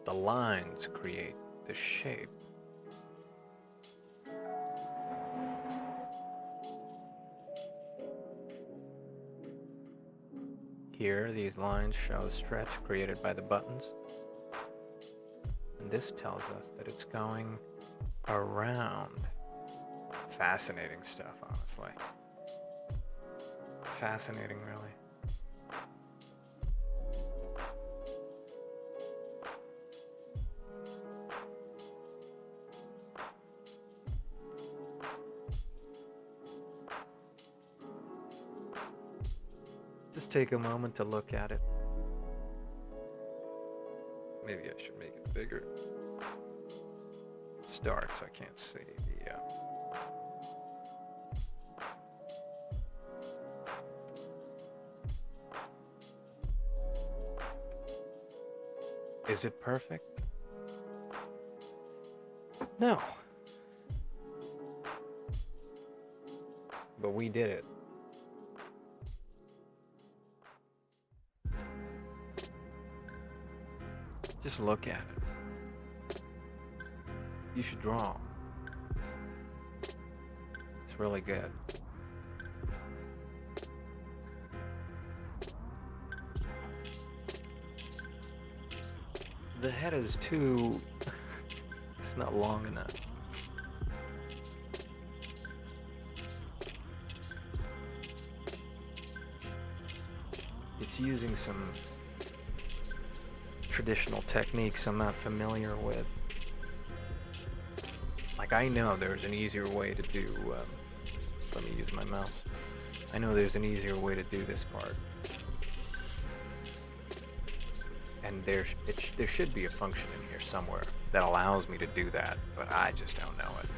The lines create the shape. Here, these lines show the stretch created by the buttons. And this tells us that it's going around. Fascinating stuff, honestly. Fascinating, really. Just take a moment to look at it. Maybe I should make it bigger. It's dark, so I can't see the Is it perfect? No. But we did it. Just look at it. You should draw. It's really good. The head is too... it's not long enough. It's using some traditional techniques I'm not familiar with. Like I know there's an easier way to do, let me use my mouse. I know there's an easier way to do this part. And there should be a function in here somewhere that allows me to do that, but I just don't know it.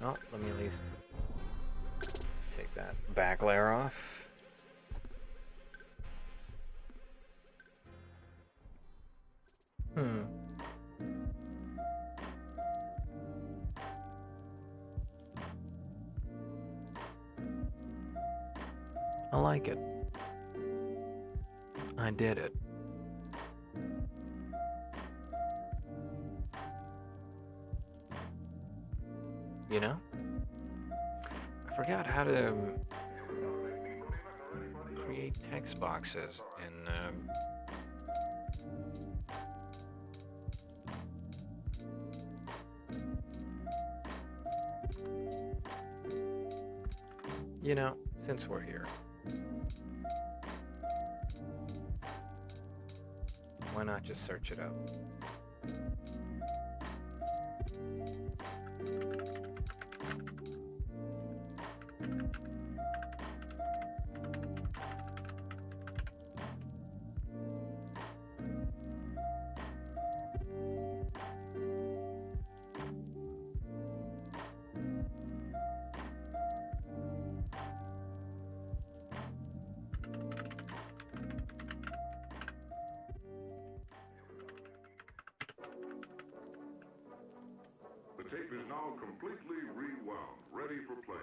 Oh, let me at least take that back layer off. I like it. I did it. You know? I forgot how to create text boxes in you know, since we're here, why not just search it up? The tape is now completely rewound, ready for play.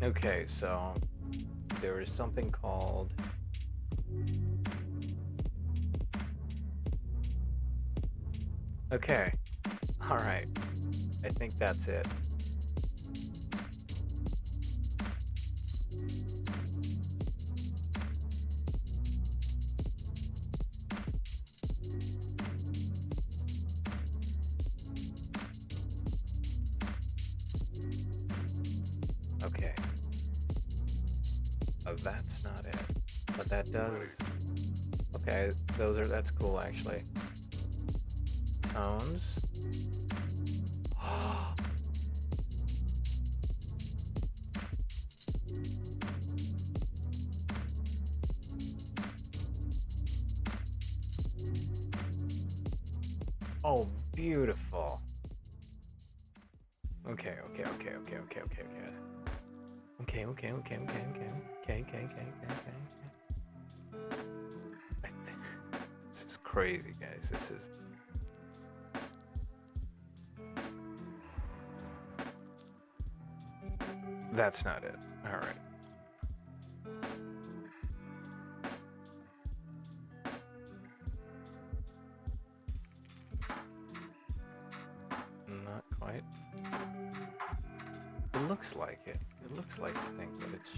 Okay, so there is something called okay. All right. I think that's it. Okay. That's not it. But that does. Okay, that's cool actually. Tones. Oh, beautiful. Okay. This is crazy, guys. This is. That's not it. All right. Not quite. It looks like it. It looks like the thing, but it's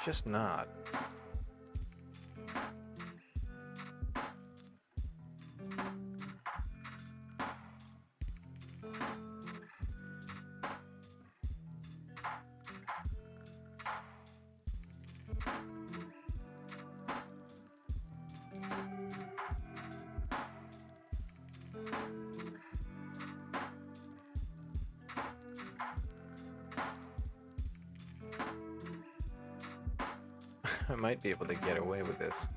just not. I might be able to get away with this.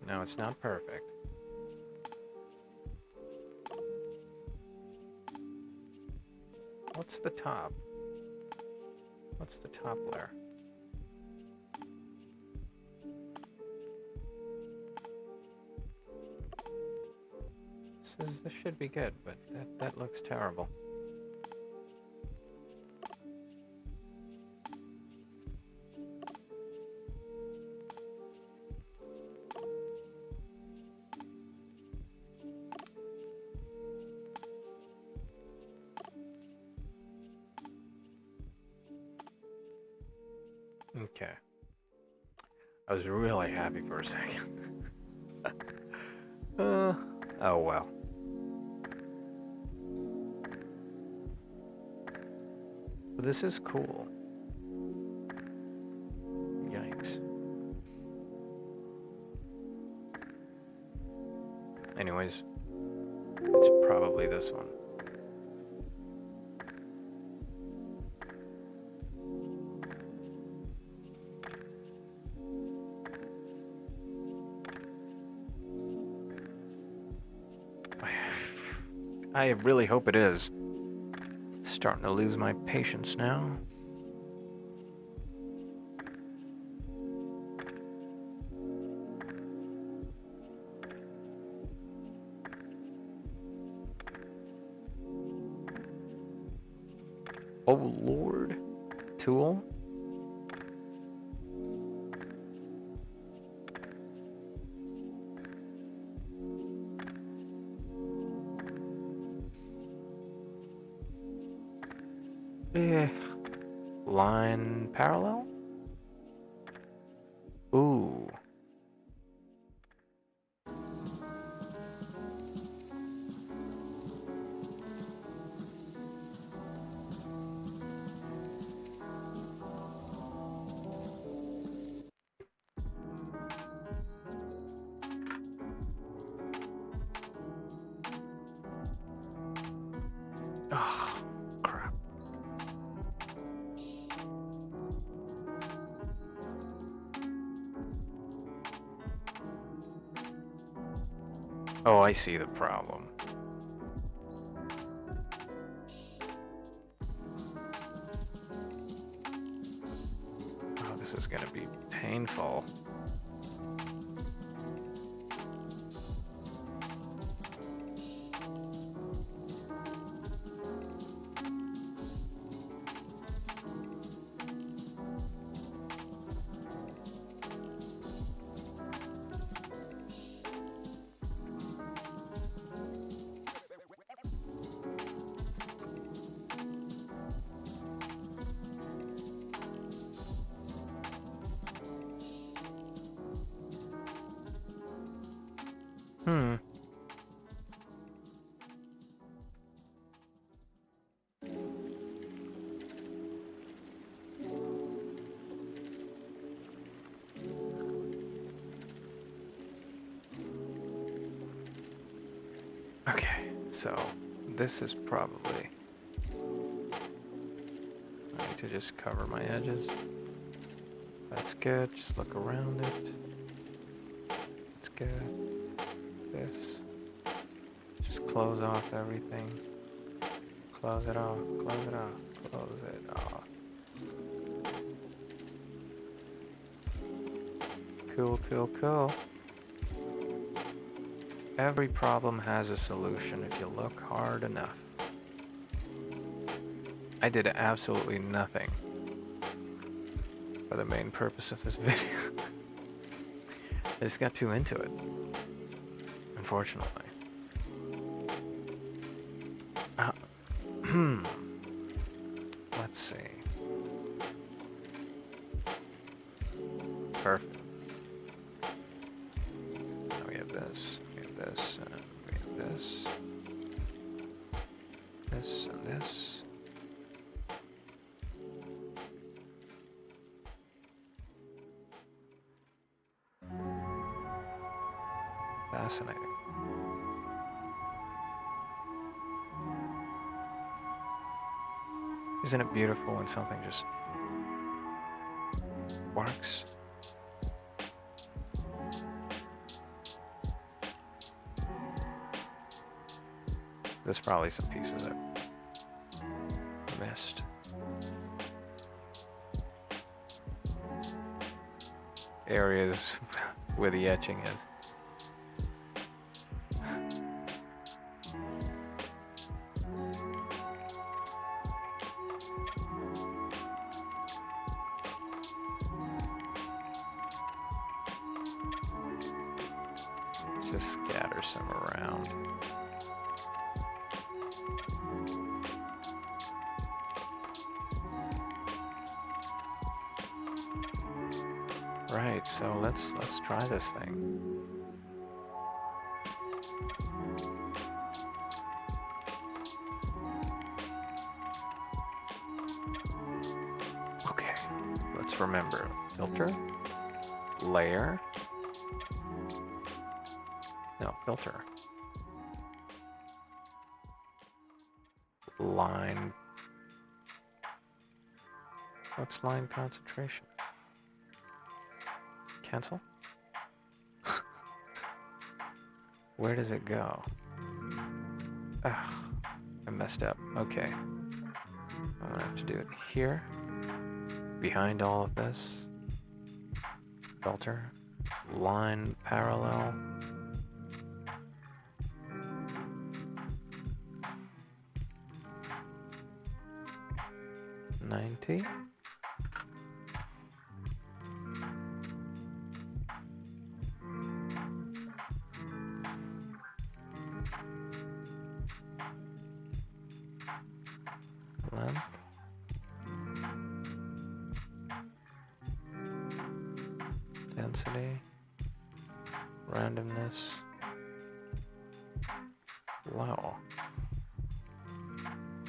No, it's not perfect. What's the top? What's the top layer? This should be good, but that looks terrible. Okay. I was really happy for a second. Oh well. But this is cool. Yikes. Anyways, it's probably this one. I really hope it is. Starting to lose my patience now. Oh Lord. Tool? Line parallel? Ooh. Oh, crap. Oh, I see the problem. Oh, this is gonna be painful. Hmm. Okay, so this is probably... I need to just cover my edges. That's good, just look around it. That's good. This. Just close off everything. Close it off, close it off, close it off. Cool, cool, cool. Every problem has a solution if you look hard enough. I did absolutely nothing for the main purpose of this video. I just got too into it, unfortunately. Let's see. Perfect. Now we have this, we have this, and we have this. This and this. Fascinating. Isn't it beautiful when something just works? There's probably some pieces I missed. Areas where the etching is. Just scatter some around. Right, so let's try this thing. let's remember. Filter, layer, no, filter, line, what's line concentration? Cancel? Where does it go? Ugh, I messed up. Okay. I'm gonna have to do it here. Behind all of this. Filter. Line parallel. $90. Length. Density. Randomness. Low.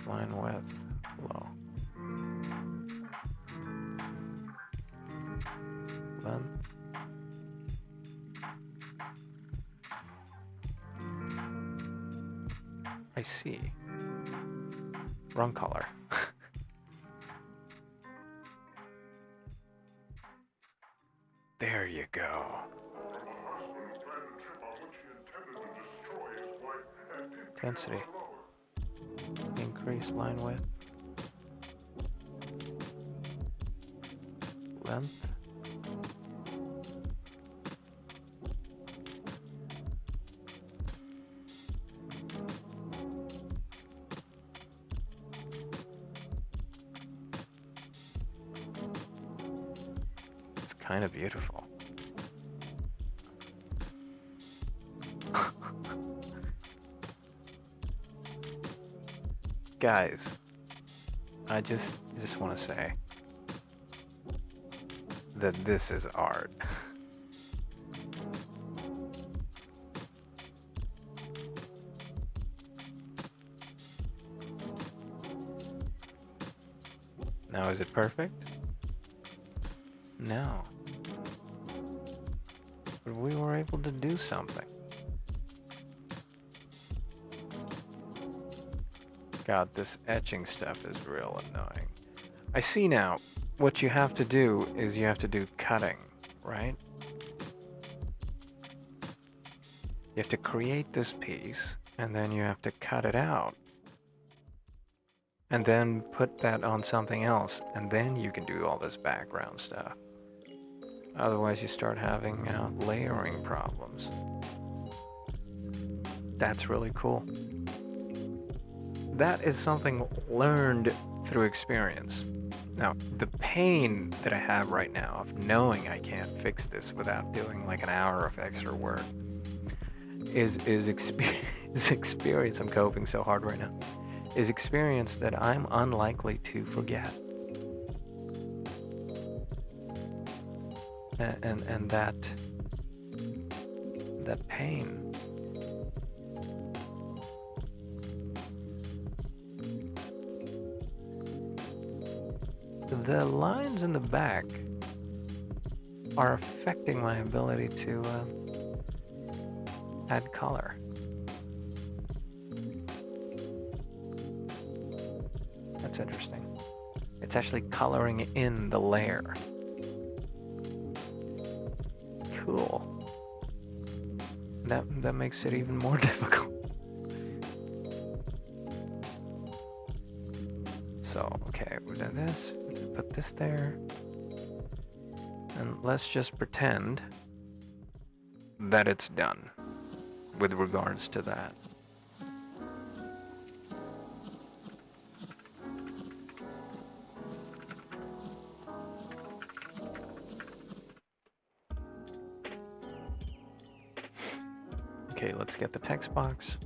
Line width. Low. Length. I see. Wrong color. There you go. Husband planned a trip on which he intended to destroy his wife and did Density. lower. Increase line width. Length. It's kind of beautiful. Guys, I just want to say that this is art. Now, is it perfect? No. But we were able to do something. God, this etching stuff is real annoying. I see now. What you have to do is you have to do cutting, right? You have to create this piece, and then you have to cut it out. And then put that on something else, and then you can do all this background stuff. Otherwise, you start having layering problems. That's really cool. That is something learned through experience. Now, the pain that I have right now of knowing I can't fix this without doing like an hour of extra work is experience. I'm coping so hard right now. Is experience that I'm unlikely to forget. And that pain. The lines in the back are affecting my ability to add color. That's interesting. It's actually coloring in the layer. Cool. That makes it even more difficult. So, okay, we did this. Put this there. And let's just pretend that it's done with regards to that. Okay, let's get the text box.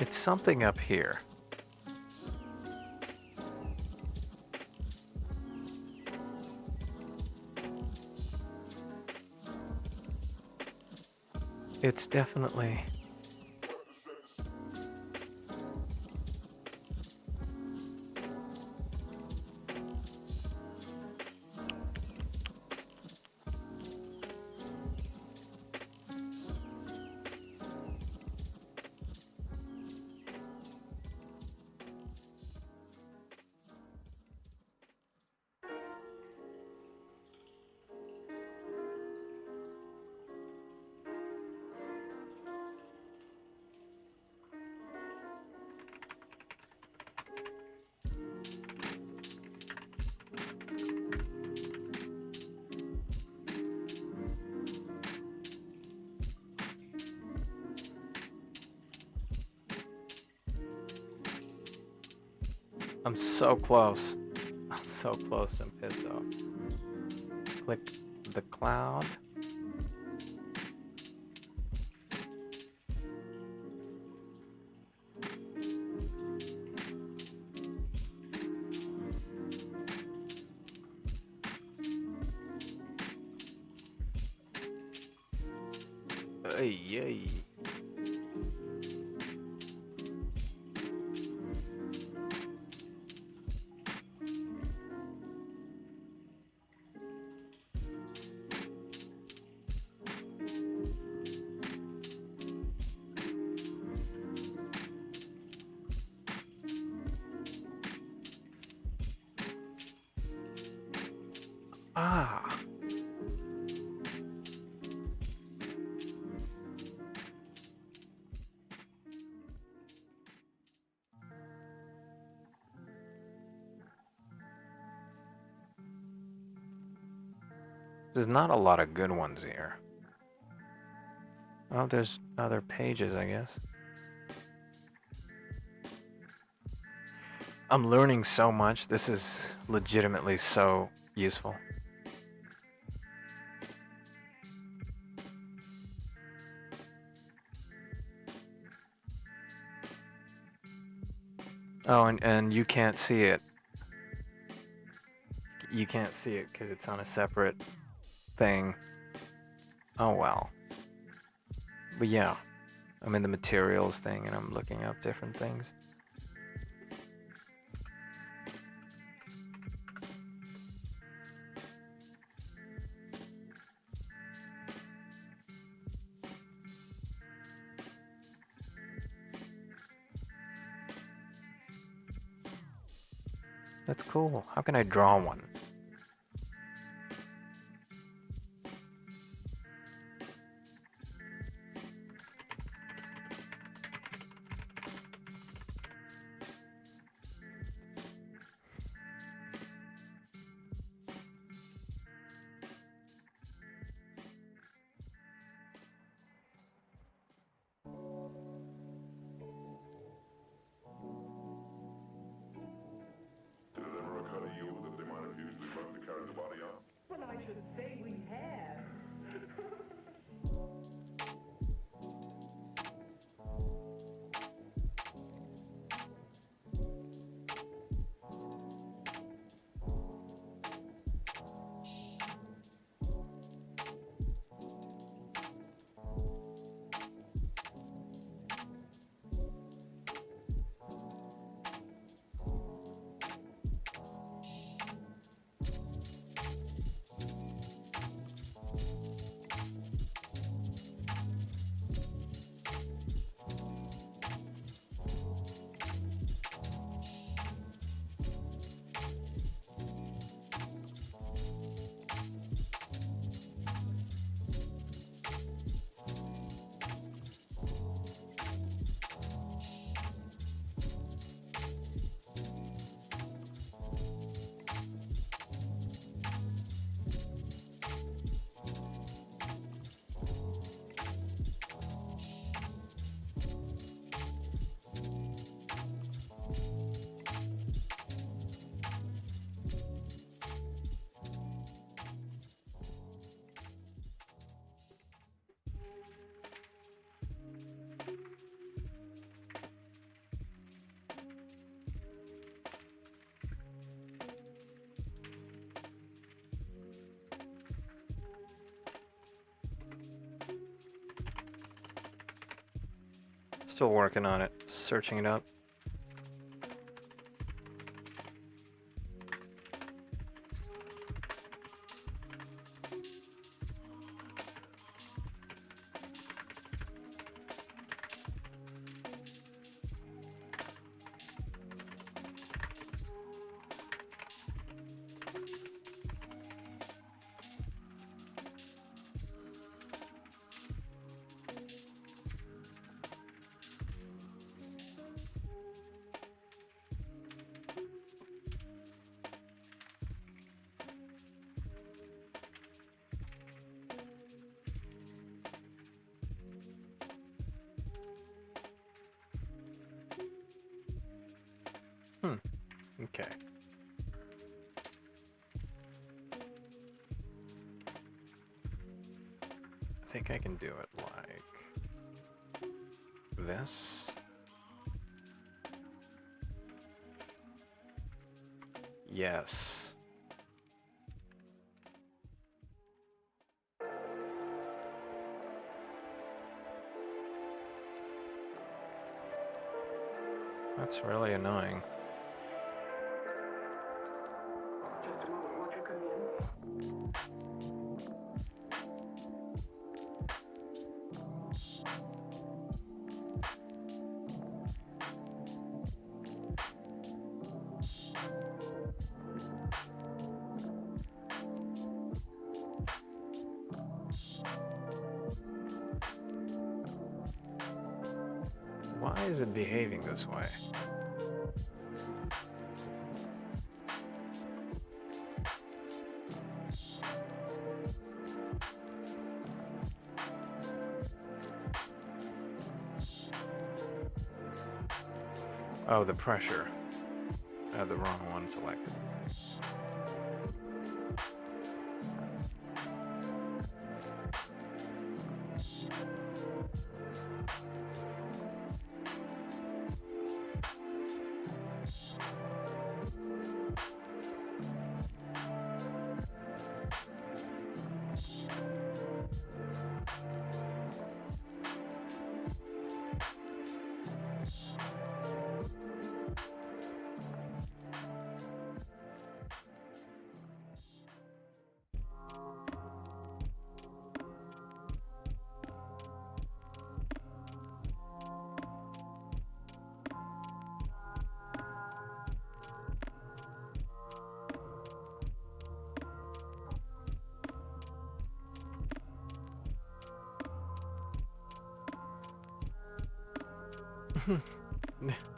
It's something up here. It's definitely... I'm so close. I'm so close, I'm pissed off. Click the cloud. Ay, ay. Ah. There's not a lot of good ones here. Oh, there's other pages, I guess. I'm learning so much. This is legitimately so useful. Oh, and you can't see it. You can't see it because it's on a separate thing. Oh well. But yeah, I'm in the materials thing and I'm looking up different things. That's cool. How can I draw one? Did it ever occur to you that they might have used Still working on it, searching it up. Okay. I think I can do it like this. Yes. That's really annoying. Just a moment, won't you come in? Why is it behaving this way? Oh, the pressure. I had the wrong one selected.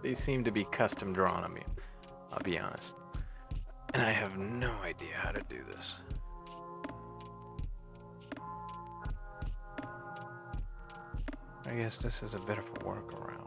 These seem to be custom drawn on me, I'll be honest. And I have no idea how to do this. I guess this is a bit of a workaround.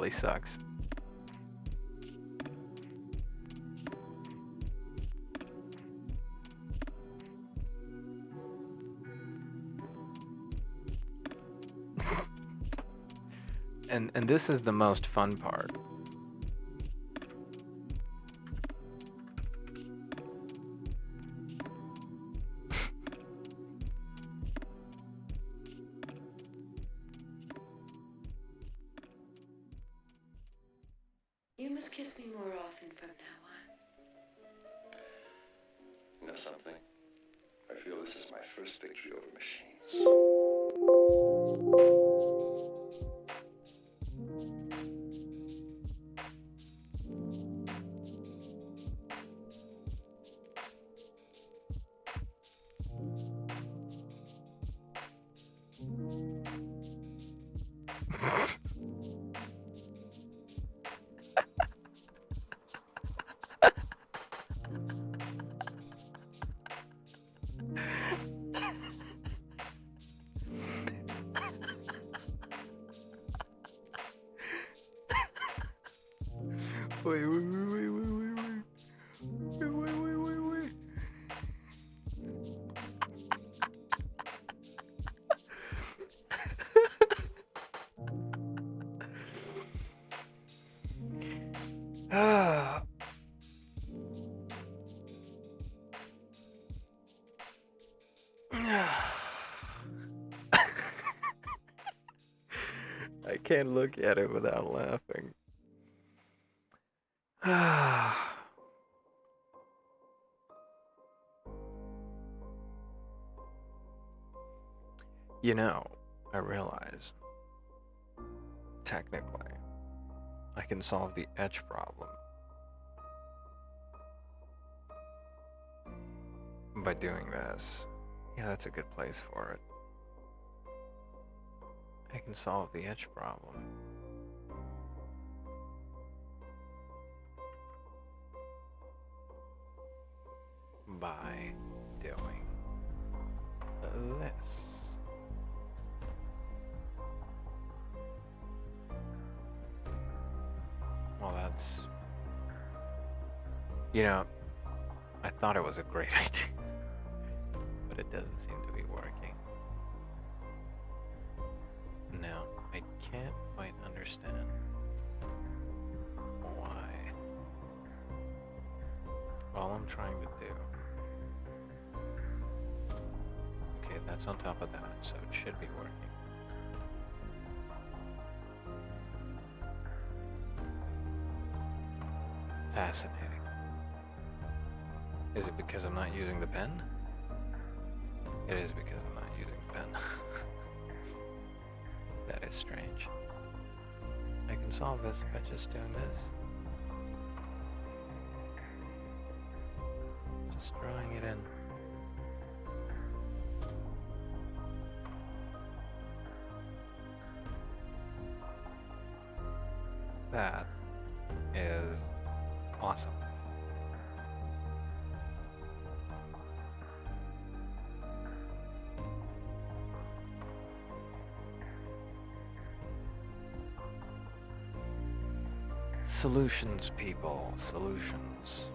really sucks. And this is the most fun part. You must kiss me more often from now on. You know something? I feel this is my first victory over machines. Wait. Ah. I can't look at it without laughing. You know, I realize, technically, I can solve the etch problem by doing this. Yeah, that's a good place for it. I can solve the etch problem by doing this. Well, that's... You know, I thought it was a great idea, but it doesn't seem to be working. Now, I can't quite understand why. All I'm trying to do... Okay, that's on top of that, so it should be working. Fascinating. Is it because I'm not using the pen? It is because I'm not using the pen. That is strange. I can solve this by just doing this. Just drawing it in. That is awesome. Solutions, people. Solutions.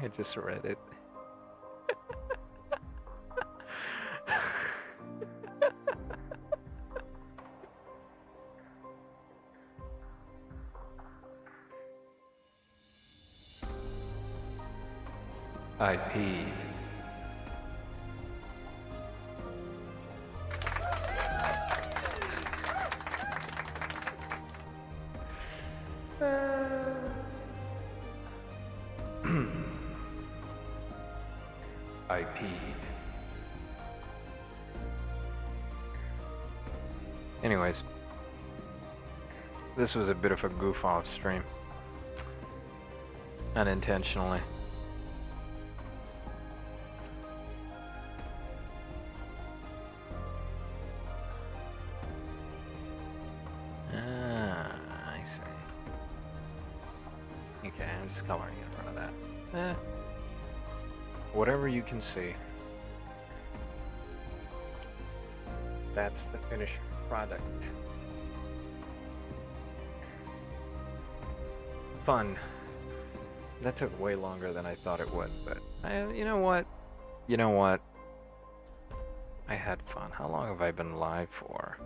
I just read it. I peed. I peed. Anyways, this was a bit of a goof off stream. Unintentionally. Ah, I see. Okay, I'm just coloring in front of that. Whatever you can see, that's the finished product. Fun. That took way longer than I thought it would, but you know what? You know what? I had fun. How long have I been live for?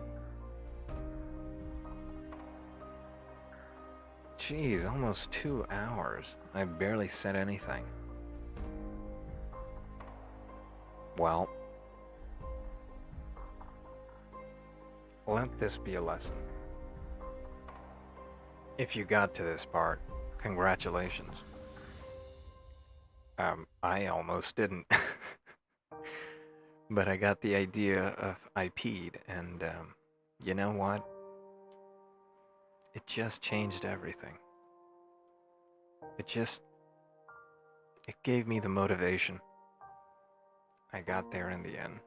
Jeez, almost 2 hours. I barely said anything. Well, let this be a lesson. If you got to this part, congratulations. I almost didn't. But I got the idea of IP'd, and you know what? It just changed everything. It gave me the motivation. I got there in the end.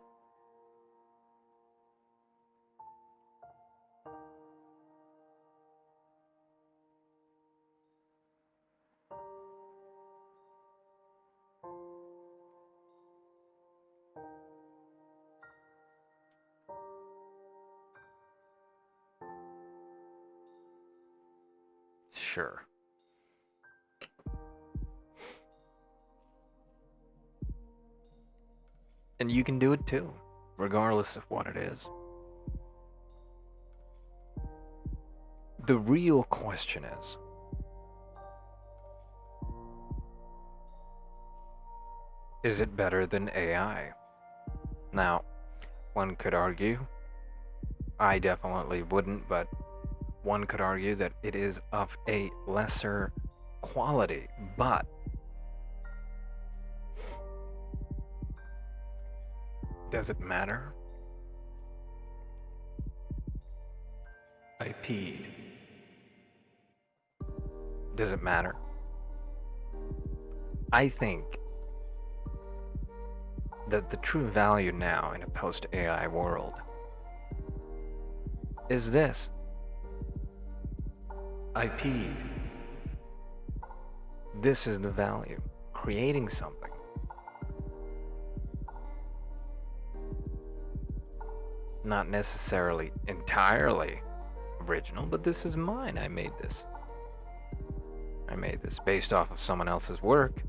Sure. And you can do it too, regardless of what it is. The real question is it better than AI? Now, one could argue, I definitely wouldn't, but one could argue that it is of a lesser quality, but does it matter? I peed. Does it matter? I think that the true value now in a post-AI world is this. I peed. This is the value. Creating something. Not necessarily entirely original, but this is mine. I made this. I made this based off of someone else's work.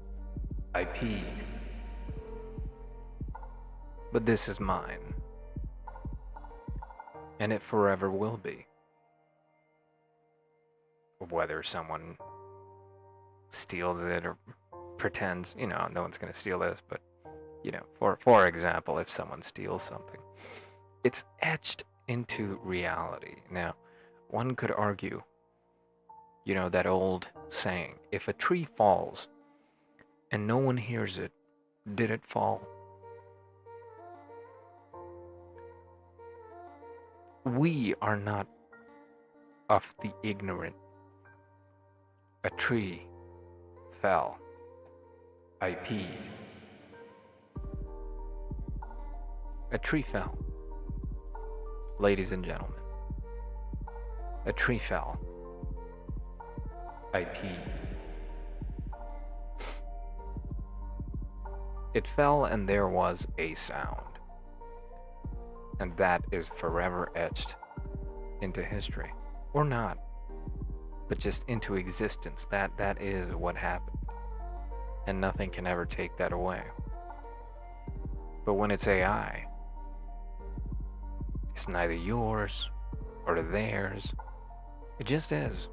I peed. But this is mine. And it forever will be. Whether someone steals it or pretends, no one's going to steal this, but, for example, if someone steals something, it's etched into reality. Now, one could argue, that old saying, if a tree falls and no one hears it, did it fall? We are not of the ignorant. A tree fell. I peed. A tree fell. Ladies and gentlemen, a tree fell. I peed. It fell and there was a sound. And that is forever etched into history. Or not. But just into existence. That is what happened. And nothing can ever take that away. But when it's AI, it's neither yours or theirs. It just is.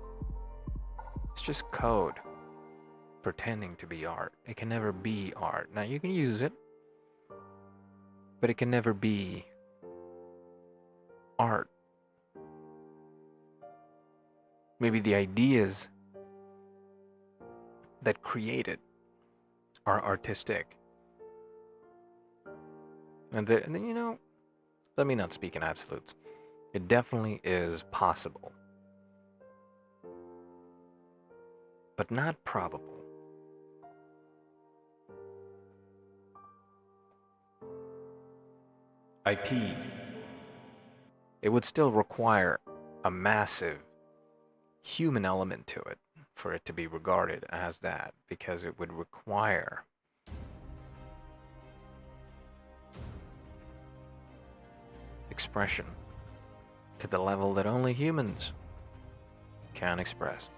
It's just code pretending to be art. It can never be art. Now you can use it, but it can never be art. Maybe the ideas that create it are artistic. And then, let me not speak in absolutes. It definitely is possible. But not probable. I peed. It would still require a massive human element to it for it to be regarded as that, because it would require expression to the level that only humans can express.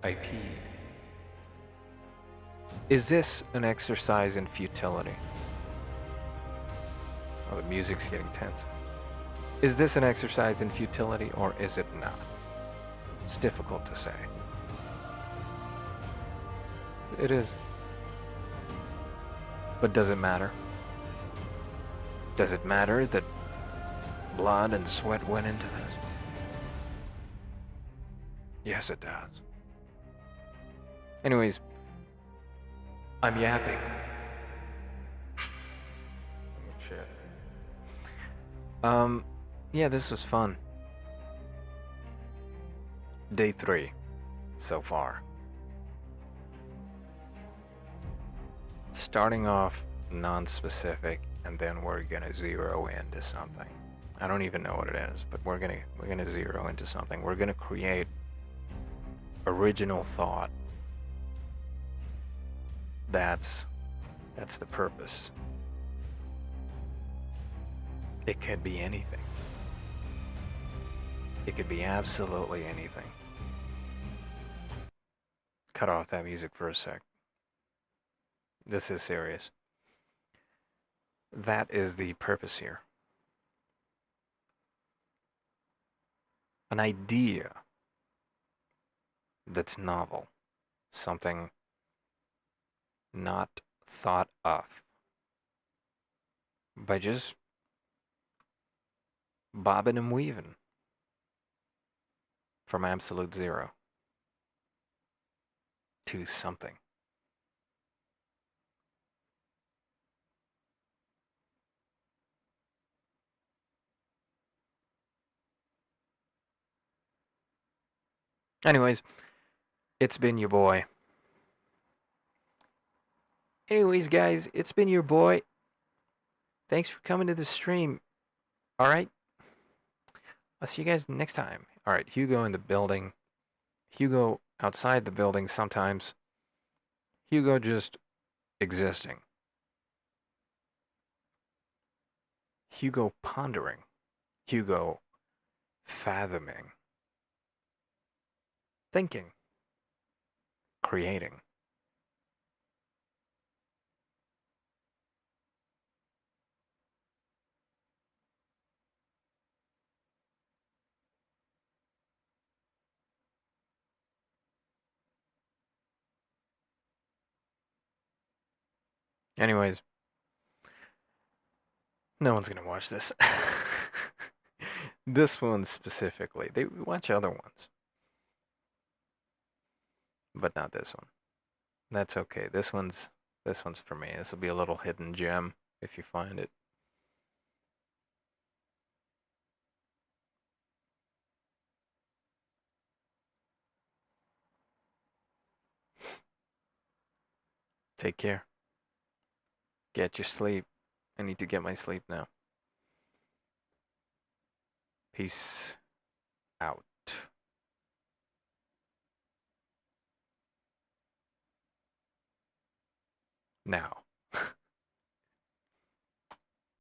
I peed. Is this an exercise in futility? Oh, the music's getting tense. Is this an exercise in futility, or is it not? It's difficult to say. It is. But does it matter? Does it matter that blood and sweat went into this? Yes, it does. Anyways, I'm yapping. Oh, shit. Yeah, this was fun. Day 3 so far. Starting off non-specific, and then we're gonna zero into something. I don't even know what it is, but we're gonna zero into something. We're gonna create original thought. That's the purpose. It could be anything. It could be absolutely anything. Cut off that music for a sec. This is serious. That is the purpose here. An idea that's novel. Something not thought of by just bobbing and weaving from absolute zero to something. Anyways, it's been your boy. Anyways, guys, it's been your boy. Thanks for coming to the stream. All right. I'll see you guys next time. All right, Hugo in the building. Hugo outside the building sometimes. Hugo just existing. Hugo pondering. Hugo fathoming. Thinking. Creating. Anyways, no one's gonna watch this. This one specifically. They watch other ones, but not this one. That's okay. This one's for me. This will be a little hidden gem if you find it. Take care. Get your sleep. I need to get my sleep now. Peace out. Now.